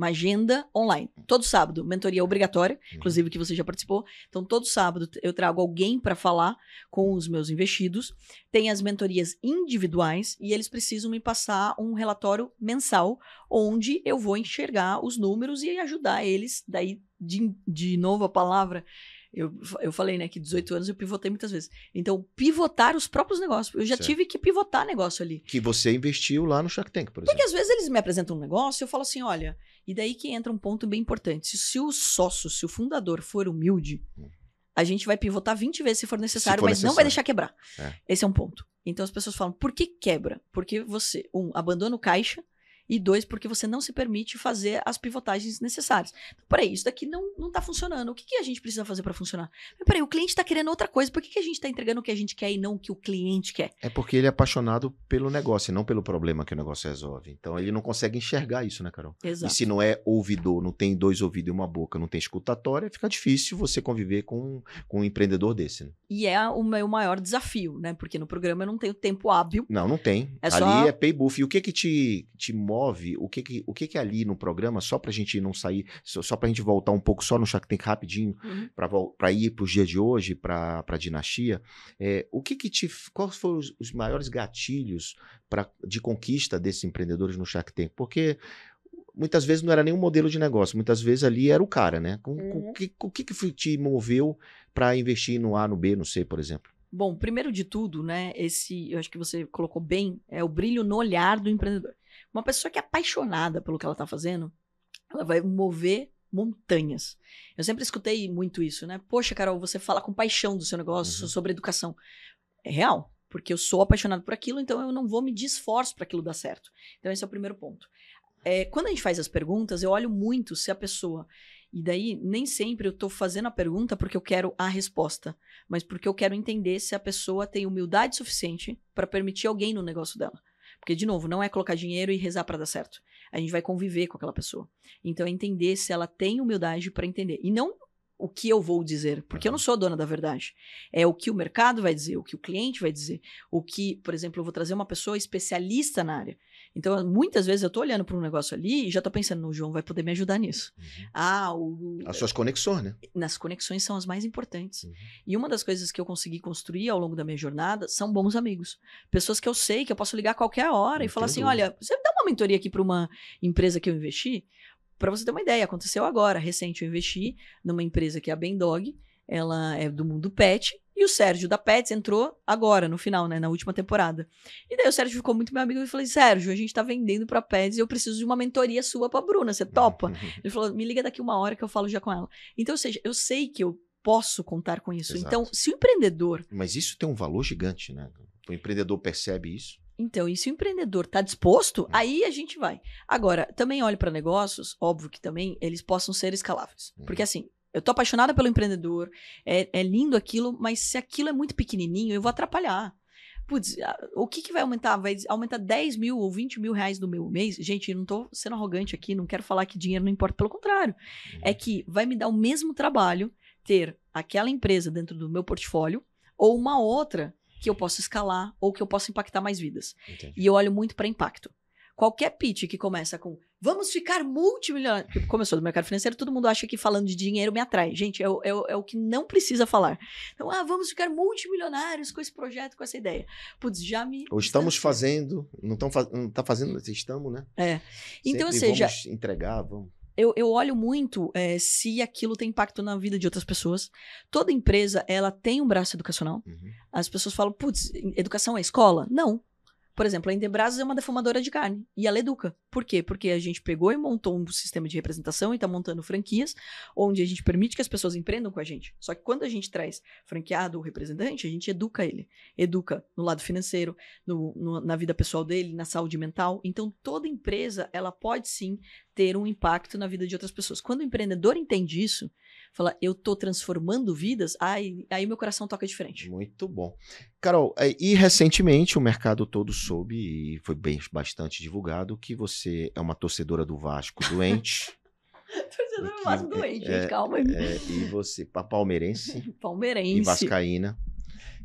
agenda online. Todo sábado, mentoria obrigatória, inclusive que você já participou. Então, todo sábado eu trago alguém para falar com os meus investidos. Tem as mentorias individuais e eles precisam me passar um relatório mensal, onde eu vou enxergar os números e ajudar eles. Daí, de novo a palavra, eu falei, né, que 18 anos eu pivotei muitas vezes. Então, pivotar os próprios negócios. Eu já tive que pivotar negócio ali. Que você investiu lá no Shark Tank, por exemplo. Porque às vezes eles me apresentam um negócio e eu falo assim, olha, e daí que entra um ponto bem importante. Se o sócio, se o fundador for humilde, a gente vai pivotar 20 vezes se for necessário, mas não vai deixar quebrar. Esse é um ponto. Então as pessoas falam, por que quebra? Porque você, abandona o caixa, e 2, porque você não se permite fazer as pivotagens necessárias. Então, peraí, isso daqui não tá funcionando. O que a gente precisa fazer para funcionar? Mas, peraí, o cliente tá querendo outra coisa. Por que a gente tá entregando o que a gente quer e não o que o cliente quer? É porque ele é apaixonado pelo negócio e não pelo problema que o negócio resolve. Então, ele não consegue enxergar isso, né, Carol? Exato. E se não é ouvidor, não tem 2 ouvidos e uma boca, não tem escutatória, fica difícil você conviver com um empreendedor desse, né? E é o meu maior desafio, né? Porque no programa eu não tenho tempo hábil. Não tem. É ali só... é pay buff. E o que te move, o que ali no programa, só pra gente não sair, só pra gente voltar um pouco só no Shark Tank rapidinho, pra ir pros dias de hoje, pra Dinastia, quais foram os maiores gatilhos de conquista desses empreendedores no Shark Tank? Porque muitas vezes não era nem um modelo de negócio, muitas vezes ali era o cara, né? O que te moveu para investir no A, no B, no C, por exemplo? Bom, primeiro de tudo, né, eu acho que você colocou bem, é o brilho no olhar do empreendedor. Uma pessoa que é apaixonada pelo que ela está fazendo, ela vai mover montanhas. Eu sempre escutei muito isso, né? Poxa, Carol, você fala com paixão do seu negócio, sobre educação. É real, porque eu sou apaixonado por aquilo, então eu não vou medir esforço para aquilo dar certo. Então esse é o primeiro ponto. Quando a gente faz as perguntas, eu olho muito se a pessoa... E daí, nem sempre eu estou fazendo a pergunta porque eu quero a resposta, mas porque eu quero entender se a pessoa tem humildade suficiente para permitir alguém no negócio dela. Porque, de novo, não é colocar dinheiro e rezar para dar certo. A gente vai conviver com aquela pessoa. Então, é entender se ela tem humildade para entender. E não o que eu vou dizer, porque eu não sou a dona da verdade. É o que o mercado vai dizer, o que o cliente vai dizer. O que, por exemplo, eu vou trazer uma pessoa especialista na área. Então, muitas vezes eu tô olhando para um negócio ali e já tô pensando, o João vai poder me ajudar nisso. As suas conexões, né? Nas conexões são as mais importantes. E uma das coisas que eu consegui construir ao longo da minha jornada são bons amigos. Pessoas que eu sei que eu posso ligar a qualquer hora e falar assim, olha, você dá uma mentoria aqui para uma empresa que eu investi? Para você ter uma ideia, aconteceu agora, recente, eu investi numa empresa que é a Bendog, ela é do mundo pet, e o Sérgio da Pets entrou agora, no final, né, na última temporada. E daí o Sérgio ficou muito meu amigo e eu falei, Sérgio, a gente tá vendendo pra Pets e eu preciso de uma mentoria sua pra Bruna, você topa? Ele falou, me liga daqui 1 hora que eu falo já com ela. Então, ou seja, eu sei que eu posso contar com isso. Exato. Então, se o empreendedor... Mas isso tem um valor gigante, né? O empreendedor percebe isso. Então, e se o empreendedor está disposto, aí a gente vai. Agora, também olho para negócios, óbvio que também eles possam ser escaláveis. Porque assim, eu tô apaixonada pelo empreendedor, é lindo aquilo, mas se aquilo é muito pequenininho, eu vou atrapalhar. Putz, o que vai aumentar? Vai aumentar 10 mil ou 20 mil reais no meu mês? Gente, eu não tô sendo arrogante aqui, não quero falar que dinheiro não importa, pelo contrário. É que vai me dar o mesmo trabalho ter aquela empresa dentro do meu portfólio ou uma outra que eu posso escalar ou que eu posso impactar mais vidas. Entendi. E eu olho muito para impacto. Qualquer pitch que começa com vamos ficar multimilionários. Porque como eu sou do mercado financeiro, todo mundo acha que falando de dinheiro me atrai. Gente, é o que não precisa falar. Então, vamos ficar multimilionários com esse projeto, com essa ideia. Putz, já me... Ou estamos fazendo, não tá fazendo, estamos, né? Então, Sempre ou seja... vamos entregar, vamos... Eu olho muito se aquilo tem impacto na vida de outras pessoas. Toda empresa, ela tem um braço educacional. As pessoas falam, putz, educação é escola? Não. Por exemplo, a Indebrasas é uma defumadora de carne e ela educa. Por quê? Porque a gente pegou e montou um sistema de representação e está montando franquias onde a gente permite que as pessoas empreendam com a gente. Só que quando a gente traz franqueado ou representante, a gente educa ele. Educa no lado financeiro, na vida pessoal dele, na saúde mental. Então, toda empresa, ela pode sim ter um impacto na vida de outras pessoas. Quando o empreendedor entende isso, fala, eu tô transformando vidas, aí meu coração toca diferente. Muito bom. Carol, e recentemente o mercado todo soube, e foi bastante divulgado, que você é uma torcedora do Vasco doente. Torcedora do Vasco doente, gente, calma aí. E você, palmeirense. Palmeirense. E vascaína.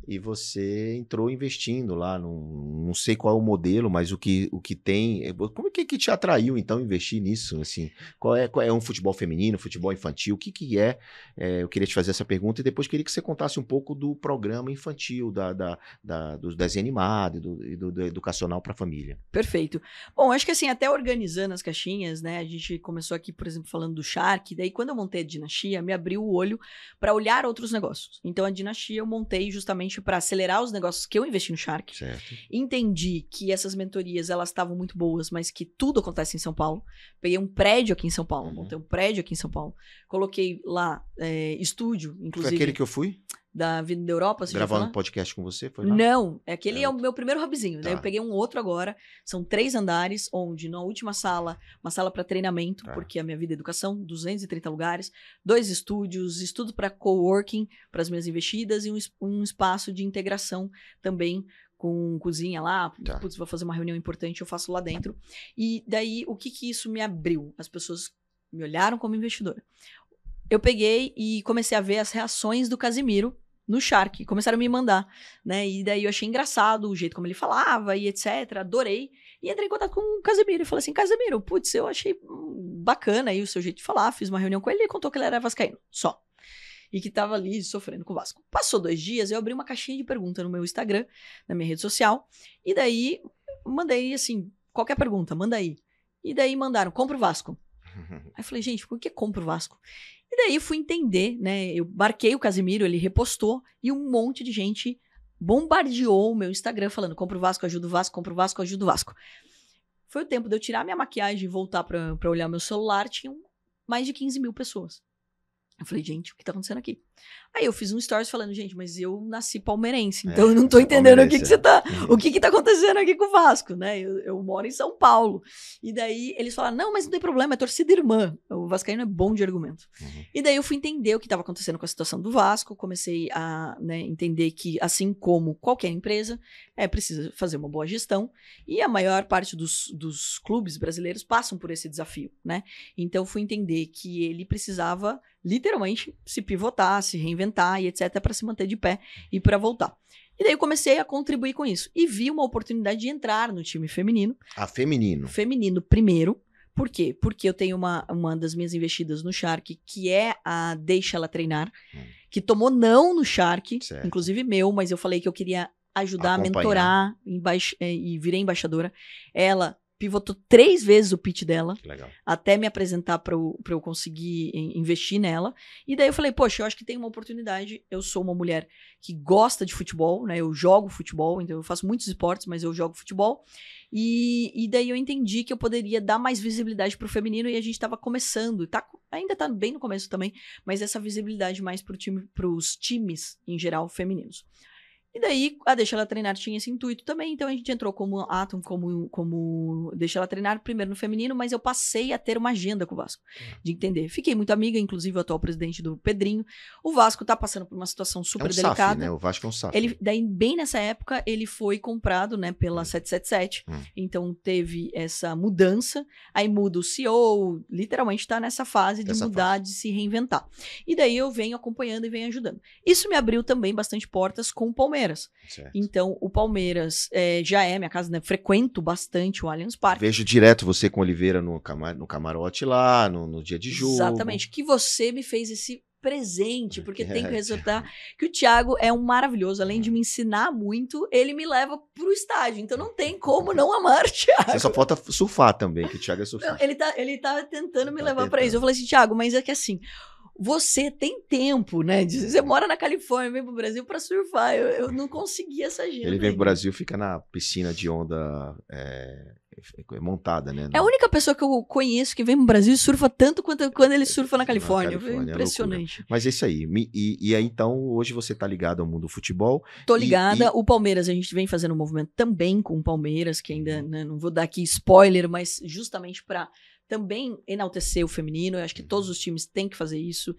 E você entrou investindo lá, não sei qual é o modelo, mas o que tem... Como é que te atraiu, então, investir nisso? Assim, qual é um futebol feminino, futebol infantil? O que é? Eu queria te fazer essa pergunta e depois queria que você contasse um pouco do programa infantil, do desenho animado e do educacional para a família. Perfeito. Bom, acho que assim, até organizando as caixinhas, né? A gente começou aqui, por exemplo, falando do Shark, daí quando eu montei a Dinastia, me abriu o olho para olhar outros negócios. Então, a Dinastia eu montei justamente para acelerar os negócios que eu investi no Shark. Certo. Entendi que essas mentorias, elas estavam muito boas, mas que tudo acontece em São Paulo. Peguei um prédio aqui em São Paulo, montei um prédio aqui em São Paulo. Coloquei lá estúdio, inclusive. Foi aquele que eu fui? Da Avenida da Europa, você gravando já um foi podcast com você? Foi lá? Não, aquele é o meu primeiro hubzinho. Tá. Daí eu peguei um outro agora. São 3 andares, onde na última sala, uma sala para treinamento, porque a minha vida é educação, 230 lugares, 2 estúdios, estudo para coworking, para as minhas investidas, e um espaço de integração também com cozinha lá. Tá. Putz, vou fazer uma reunião importante, eu faço lá dentro. E daí, o que isso me abriu? As pessoas me olharam como investidora. Eu peguei e comecei a ver as reações do Casimiro no Shark, começaram a me mandar, né, e daí eu achei engraçado o jeito como ele falava e etc, adorei, e entrei em contato com o Casimiro e falei assim, Casimiro, putz, eu achei bacana aí o seu jeito de falar, fiz uma reunião com ele e contou que ele era vascaíno, só, e que tava ali sofrendo com o Vasco. Passou 2 dias, eu abri uma caixinha de pergunta no meu Instagram, na minha rede social, e daí mandei assim, qualquer pergunta, manda aí, e daí mandaram, compra o Vasco. Aí eu falei, gente, por que compra o Vasco? E daí eu fui entender, né? Eu marquei o Casimiro, ele repostou e um monte de gente bombardeou o meu Instagram falando: compra o Vasco, ajuda o Vasco, compra o Vasco, ajuda o Vasco. Foi o tempo de eu tirar minha maquiagem e voltar pra olhar meu celular, tinham mais de 15 mil pessoas. Eu falei, gente, o que tá acontecendo aqui? Aí eu fiz um stories falando, gente, mas eu nasci palmeirense, então eu não tô entendendo o que você tá... O que tá acontecendo aqui com o Vasco, né? Eu moro em São Paulo. E daí eles falaram, não, mas não tem problema, é torcida irmã. O vascaíno é bom de argumento. E daí eu fui entender o que tava acontecendo com a situação do Vasco, comecei a entender que, assim como qualquer empresa, precisa fazer uma boa gestão, e a maior parte dos clubes brasileiros passam por esse desafio, né? Então eu fui entender que ele precisava literalmente se pivotar, se reinventar e etc, para se manter de pé e para voltar. E daí eu comecei a contribuir com isso e vi uma oportunidade de entrar no time feminino. Feminino. Feminino primeiro. Por quê? Porque eu tenho uma das minhas investidas no Shark, que é a Deixa Ela Treinar, que tomou não no Shark, certo. Inclusive meu, mas eu falei que eu queria ajudar, mentorar e virei embaixadora. Ela pivotou 3 vezes o pitch dela, até me apresentar para eu conseguir investir nela. E daí eu falei, poxa, eu acho que tem uma oportunidade. Eu sou uma mulher que gosta de futebol, né? Eu jogo futebol, então eu faço muitos esportes, mas eu jogo futebol. E daí eu entendi que eu poderia dar mais visibilidade para o feminino e a gente estava começando, ainda tá bem no começo também, mas essa visibilidade mais para os times, em geral, femininos. E daí, a Deixa Ela Treinar tinha esse intuito também, então a gente entrou como Atom, como Deixa Ela Treinar, primeiro no feminino, mas eu passei a ter uma agenda com o Vasco, de entender. Fiquei muito amiga, inclusive o atual presidente do Pedrinho. O Vasco tá passando por uma situação super delicada. SAF, né? O Vasco é um SAF. Daí, bem nessa época, ele foi comprado, né, pela 777, então teve essa mudança, aí muda o CEO, literalmente tá nessa fase de mudar, de se reinventar. E daí eu venho acompanhando e venho ajudando. Isso me abriu também bastante portas com o Palmeiras. Palmeiras. Certo. Então, o Palmeiras já é minha casa, né? Frequento bastante o Allianz Parque. Vejo direto você com Oliveira no camarote lá, no dia de jogo. Exatamente. Que você me fez esse presente, porque tem que resultar que o Thiago é um maravilhoso, além de me ensinar muito, ele me leva pro estádio, então não tem como não amar o Thiago. Você só falta surfar também, que o Thiago é surfista. Não, ele tá tentando me levar pra isso. Eu falei assim, Thiago, mas é que assim, você tem tempo, né? Você mora na Califórnia, vem pro Brasil pra surfar. Eu não consegui essa agenda. Ele vem pro Brasil, fica na piscina de onda montada, né? É a única pessoa que eu conheço que vem pro Brasil e surfa tanto quanto quando ele surfa na Califórnia. Impressionante. Mas é isso aí. E aí, então, hoje você tá ligado ao mundo do futebol. Tô ligada. O Palmeiras, a gente vem fazendo um movimento também com o Palmeiras, que ainda, né, não vou dar aqui spoiler, mas justamente para também enaltecer o feminino. Eu acho que todos os times têm que fazer isso.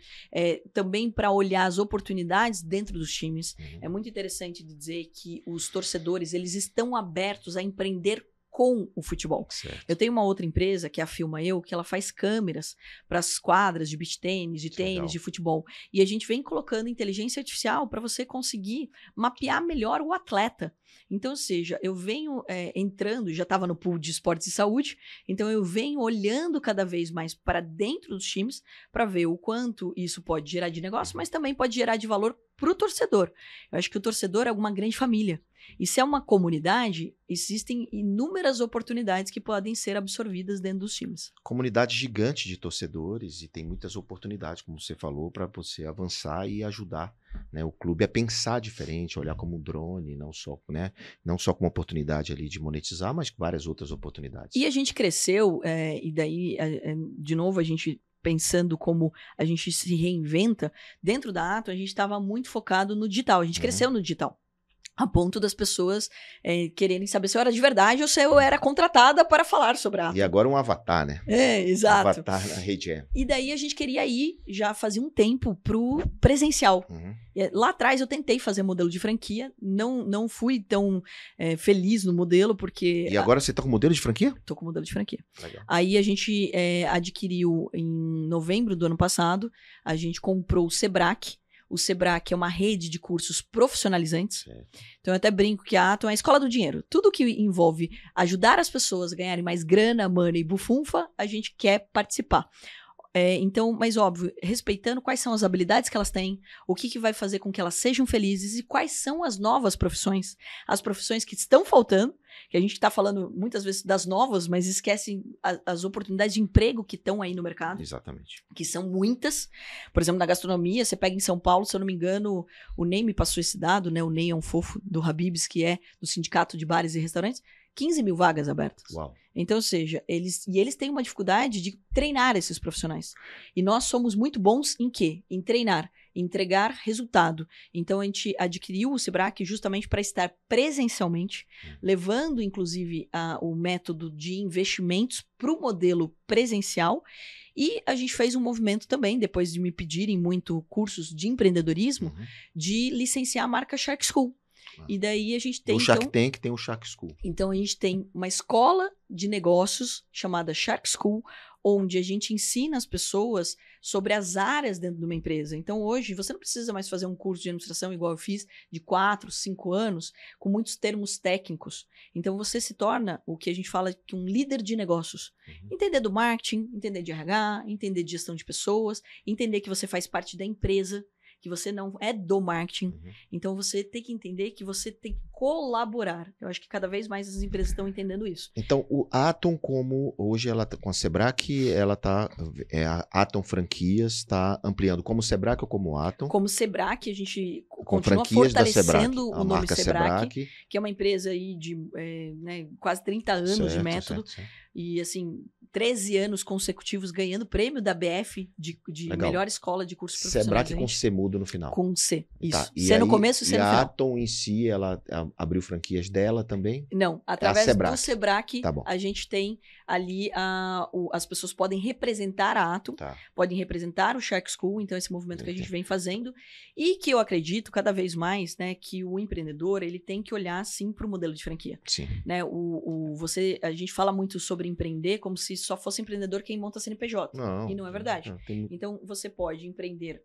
Também para olhar as oportunidades dentro dos times. É muito interessante de dizer que os torcedores, eles estão abertos a empreender com o futebol. Certo. Eu tenho uma outra empresa, que é a Filma Eu, que ela faz câmeras para as quadras de beach tênis, de tênis, legal. de futebol. E a gente vem colocando inteligência artificial para você conseguir mapear melhor o atleta. Então, ou seja, eu venho entrando, já estava no pool de esportes e saúde, então eu venho olhando cada vez mais para dentro dos times para ver o quanto isso pode gerar de negócio, mas também pode gerar de valor para o torcedor. Eu acho que o torcedor é uma grande família. E se é uma comunidade, existem inúmeras oportunidades que podem ser absorvidas dentro dos times. Comunidade gigante de torcedores e tem muitas oportunidades, como você falou, para você avançar e ajudar, né, o clube a pensar diferente, olhar como um drone, não só como uma oportunidade ali de monetizar, mas várias outras oportunidades. E a gente cresceu, e daí, de novo, a gente pensando como a gente se reinventa, dentro da Atom, a gente estava muito focado no digital, a gente cresceu no digital. A ponto das pessoas quererem saber se eu era de verdade ou se eu era contratada para falar sobre a Atom. E agora um avatar, né? Exato. Avatar na rede. E daí a gente queria ir, já fazia um tempo, pro presencial. Lá atrás eu tentei fazer modelo de franquia, não fui tão feliz no modelo, porque... E agora você tá com modelo de franquia? Tô com modelo de franquia. Legal. Aí a gente adquiriu em novembro do ano passado, a gente comprou o Sebrae. O Sebrae é uma rede de cursos profissionalizantes. Certo. Então eu até brinco que a Atom é a escola do dinheiro. Tudo que envolve ajudar as pessoas a ganharem mais grana, money e bufunfa, a gente quer participar. Então, mas óbvio, respeitando quais são as habilidades que elas têm, o que vai fazer com que elas sejam felizes e quais são as novas profissões. As profissões que estão faltando, que a gente está falando muitas vezes das novas, mas esquecem as oportunidades de emprego que estão aí no mercado. Exatamente. Que são muitas. Por exemplo, na gastronomia, você pega em São Paulo, se eu não me engano, o Ney me passou esse dado, né? O Ney é um fofo do Habib's, que é do Sindicato de Bares e Restaurantes. 15 mil vagas abertas. Uau. Então, ou seja, eles têm uma dificuldade de treinar esses profissionais. E nós somos muito bons em quê? Em treinar, em entregar resultado. Então, a gente adquiriu o Sebrae justamente para estar presencialmente, levando, inclusive, o método de investimentos para o modelo presencial. E a gente fez um movimento também, depois de me pedirem muito cursos de empreendedorismo, de licenciar a marca Shark School. E daí a gente tem... O Shark Tank tem o Shark School. Então a gente tem uma escola de negócios chamada Shark School, onde a gente ensina as pessoas sobre as áreas dentro de uma empresa. Então hoje você não precisa mais fazer um curso de administração igual eu fiz, de 4, 5 anos, com muitos termos técnicos. Então você se torna o que a gente fala que um líder de negócios. Entender do marketing, entender de RH, entender de gestão de pessoas, entender que você faz parte da empresa, que você não é do marketing. Então, você tem que entender que você tem que colaborar. Eu acho que cada vez mais as empresas estão entendendo isso. Então, o Atom, como hoje ela tá com a Sebrae, ela tá... a Atom Franquias está ampliando como Sebrae ou como Atom? Como Sebrae, a gente com continua fortalecendo o nome Sebrae, que é uma empresa aí de quase 30 anos de método. Certo. E, assim, 13 anos consecutivos ganhando prêmio da BF de melhor escola de curso profissional. Sebrae com C mudo no final. Com C, isso. Tá. C no começo e C no final. E a Atom em si, ela abriu franquias dela também? Não, através do Sebrae, tá bom. A gente tem ali, as pessoas podem representar a Atom, podem representar o Shark School, então esse movimento que a gente vem fazendo, e que eu acredito cada vez mais, né, que o empreendedor, ele tem que olhar, sim, para o modelo de franquia. Sim. Né, a gente fala muito sobre empreender como se só fosse empreendedor quem monta CNPJ. E não é verdade. Então, você pode empreender,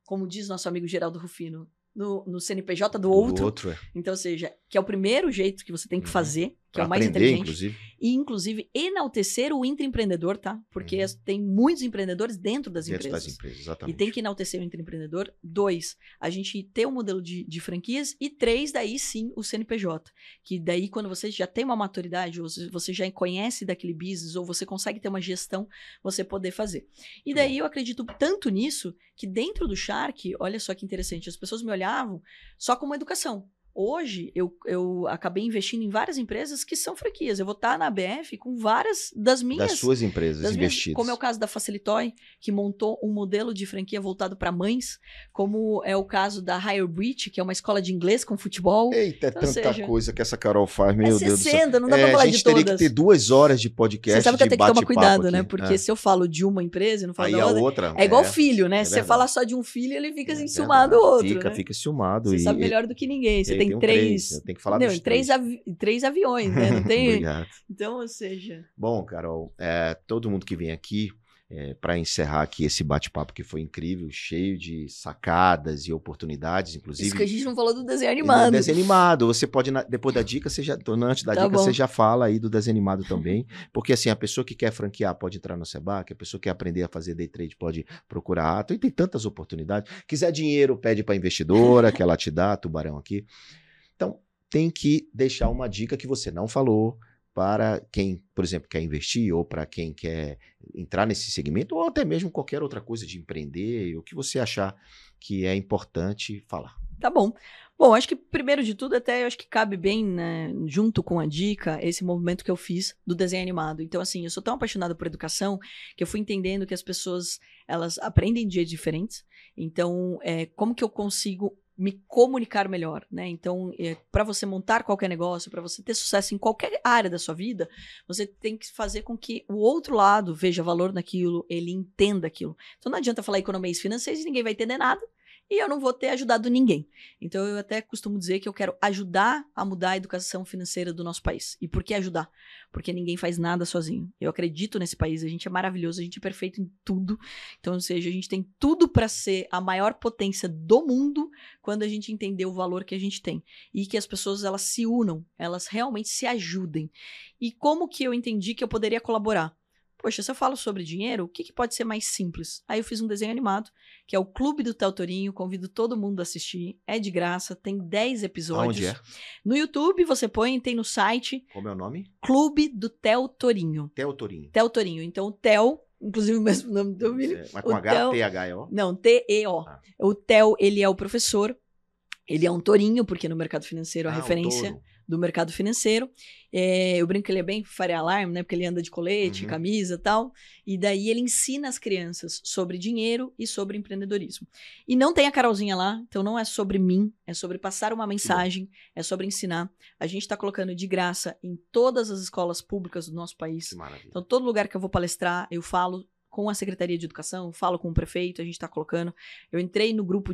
como diz nosso amigo Geraldo Rufino, no CNPJ do Do outro. outro. Então, ou seja, que é o primeiro jeito que você tem que fazer, que é Pra o mais aprender, inteligente. inclusive. E, inclusive, enaltecer o intraempreendedor, tá? Porque tem muitos empreendedores dentro das Dentro empresas. das empresas, E exatamente. tem que enaltecer o intraempreendedor. 2, a gente ter um modelo de franquias. E 3, daí sim, o CNPJ. Que daí, quando você já tem uma maturidade, ou você já conhece daquele business, ou você consegue ter uma gestão, você poder fazer. E daí eu acredito tanto nisso, que dentro do Shark, olha só que interessante, as pessoas me olhavam só como educação. Hoje, eu acabei investindo em várias empresas que são franquias. Eu vou estar na ABF com várias das minhas... Das suas empresas investidas. Como é o caso da Facilitoy, que montou um modelo de franquia voltado para mães. Como é o caso da Higher Bridge, que é uma escola de inglês com futebol. Eita, é Então, tanta coisa que essa Carol faz, meu é Deus do céu. 60, não dá pra falar A de gente teria que todas. ter 2 horas de podcast, Você sabe que eu de tenho que tomar bate-papo cuidado, aqui. né? Porque se eu falo de uma empresa e não falo Aí da a outra... outra... É igual filho, né? Se você verdade. falar só de um filho, ele fica assim, É enciumado verdade. o outro, né? Fica ciumado. Você sabe melhor do que ninguém. Você eu tem tenho 3... Eu tenho que falar Não, dos em 3 aviões, né? Não tem... Obrigado. Então, ou seja... Bom, Carol, todo mundo que vem aqui, para encerrar aqui esse bate-papo que foi incrível, cheio de sacadas e oportunidades, inclusive... Isso que a gente não falou do desenho animado. Desenho animado. Você pode, depois da dica, antes da dica, você já fala aí do desenho animado também. Porque, assim, a pessoa que quer franquear pode entrar no Sebac, a pessoa que quer aprender a fazer day trade pode procurar ato. E tem tantas oportunidades. Quiser dinheiro, pede para a investidora, que ela te dá, tubarão aqui. Então, tem que deixar uma dica que você não falou para quem, por exemplo, quer investir ou para quem quer entrar nesse segmento ou até mesmo qualquer outra coisa de empreender, o que você achar que é importante falar. Tá bom. Bom, acho que primeiro de tudo até eu acho que cabe bem, né, junto com a dica, esse movimento que eu fiz do desenho animado. Então, assim, eu sou tão apaixonada por educação que eu fui entendendo que as pessoas, elas aprendem de jeitos diferentes. Então, como que eu consigo me comunicar melhor, né? Então, para você montar qualquer negócio, para você ter sucesso em qualquer área da sua vida, você tem que fazer com que o outro lado veja valor naquilo, ele entenda aquilo. Então, não adianta falar economias financeiras e ninguém vai entender nada, e eu não vou ter ajudado ninguém. Então, eu até costumo dizer que eu quero ajudar a mudar a educação financeira do nosso país. E por que ajudar? Porque ninguém faz nada sozinho. Eu acredito nesse país, a gente é maravilhoso, a gente é perfeito em tudo. Então, ou seja, a gente tem tudo para ser a maior potência do mundo quando a gente entender o valor que a gente tem. E que as pessoas, elas se unam, elas realmente se ajudem. E como que eu entendi que eu poderia colaborar? Poxa, se eu falo sobre dinheiro, o que pode ser mais simples? Aí eu fiz um desenho animado, que é o Clube do Theo Torinho, convido todo mundo a assistir, é de graça, tem 10 episódios. Aonde é? No YouTube você põe, tem no site. Como é o nome? Clube do Theo Torinho. Theo Torinho. Theo Torinho. Então o Theo, inclusive o mesmo nome do filho. Mas com H, T-H-E-O? Não, T-E-O. O Theo, ele é o professor, ele é um tourinho, porque no mercado financeiro a referência do mercado financeiro. Eu brinco que ele é bem Faria Alarme, né? Porque ele anda de colete, camisa e tal. E daí ele ensina as crianças sobre dinheiro e sobre empreendedorismo. E não tem a Carolzinha lá, então não é sobre mim, é sobre passar uma mensagem, é sobre ensinar. A gente está colocando de graça em todas as escolas públicas do nosso país. Que maravilha. Então, todo lugar que eu vou palestrar, eu falo com a Secretaria de Educação, falo com o prefeito, a gente está colocando. Eu entrei no grupo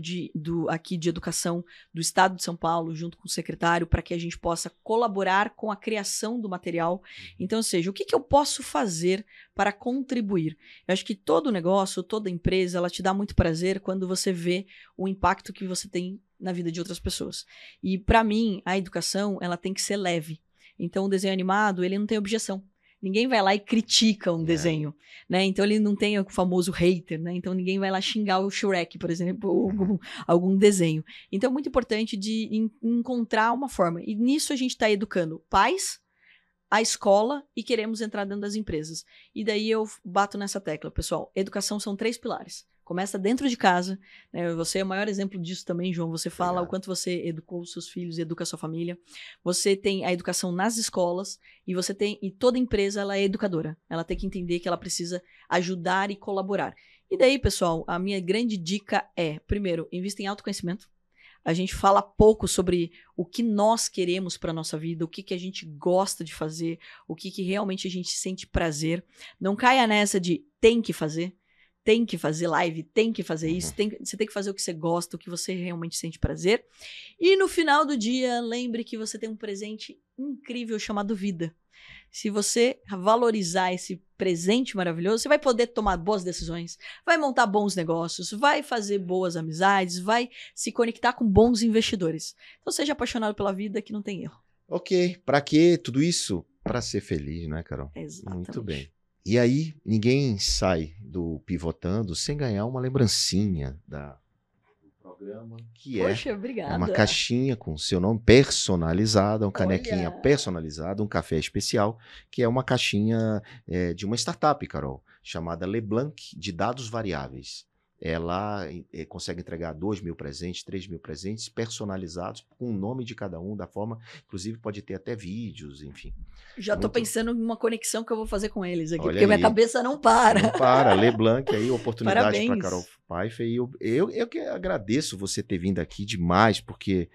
aqui de educação do Estado de São Paulo, junto com o secretário, para que a gente possa colaborar com a criação do material. Então, ou seja, o que eu posso fazer para contribuir? Eu acho que todo negócio, toda empresa, ela te dá muito prazer quando você vê o impacto que você tem na vida de outras pessoas. E, para mim, a educação, ela tem que ser leve. Então, o desenho animado, ele não tem objeção. Ninguém vai lá e critica um desenho, né? Então ele não tem o famoso hater, né? Então ninguém vai lá xingar o Shrek, por exemplo, ou algum desenho. Então é muito importante de encontrar uma forma. E nisso a gente está educando pais, a escola e queremos entrar dentro das empresas. E daí eu bato nessa tecla, pessoal. Educação são 3 pilares. Começa dentro de casa, né? Você é o maior exemplo disso também, João. Você fala o quanto você educou os seus filhos, educa a sua família. Você tem a educação nas escolas e toda empresa ela é educadora. Ela tem que entender que ela precisa ajudar e colaborar. E daí, pessoal, a minha grande dica é, primeiro, invista em autoconhecimento. A gente fala pouco sobre o que nós queremos para a nossa vida, o que a gente gosta de fazer, o que realmente a gente sente prazer. Não caia nessa de tem que fazer. tem que fazer live, tem que fazer isso, você tem que fazer o que você gosta, o que você realmente sente prazer. E no final do dia, lembre que você tem um presente incrível chamado vida. Se você valorizar esse presente maravilhoso, você vai poder tomar boas decisões, vai montar bons negócios, vai fazer boas amizades, vai se conectar com bons investidores. Então seja apaixonado pela vida, que não tem erro. Ok, pra que tudo isso? Pra ser feliz, né, Carol? Exatamente. Muito bem. E aí, ninguém sai do Pivotando sem ganhar uma lembrancinha do programa, que Poxa, obrigada. é uma caixinha com seu nome personalizada, uma canequinha Olha. personalizada, um café especial, que é uma caixinha de uma startup, Carol, chamada LeBlanc, de dados variáveis. Ela consegue entregar 2.000 presentes, 3.000 presentes personalizados com o nome de cada um, da forma, inclusive pode ter até vídeos, enfim. Já tô pensando em uma conexão que eu vou fazer com eles aqui, Olha porque minha aí. cabeça não para. Não para, LeBlanc aí, oportunidade para Parabéns. Carol Pfeiffer. E eu que agradeço você ter vindo aqui demais, porque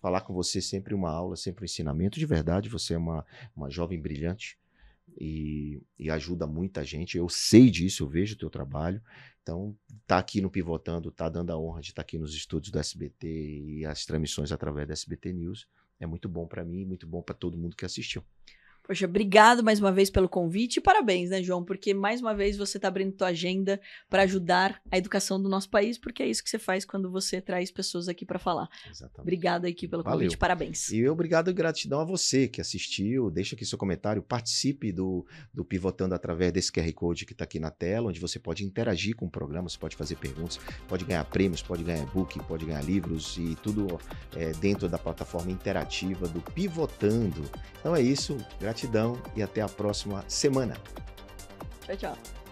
falar com você é sempre uma aula, sempre um ensinamento. De verdade, você é uma jovem brilhante e ajuda muita gente. Eu sei disso, eu vejo o teu trabalho. Então, tá aqui no Pivotando, tá dando a honra de estar aqui nos estúdios do SBT e as transmissões através da SBT News. É muito bom para mim, muito bom para todo mundo que assistiu. Poxa, obrigado mais uma vez pelo convite e parabéns, né, João? Porque mais uma vez você está abrindo tua agenda para ajudar a educação do nosso país, porque é isso que você faz quando você traz pessoas aqui para falar. Exatamente. Obrigado aqui pelo Valeu. convite, parabéns. E obrigado e gratidão a você que assistiu. Deixa aqui seu comentário, participe do Pivotando através desse QR Code que está aqui na tela, onde você pode interagir com o programa, você pode fazer perguntas, pode ganhar prêmios, pode ganhar e-book, pode ganhar livros e tudo dentro da plataforma interativa do Pivotando. Então é isso, gratidão e até a próxima semana. Tchau, tchau.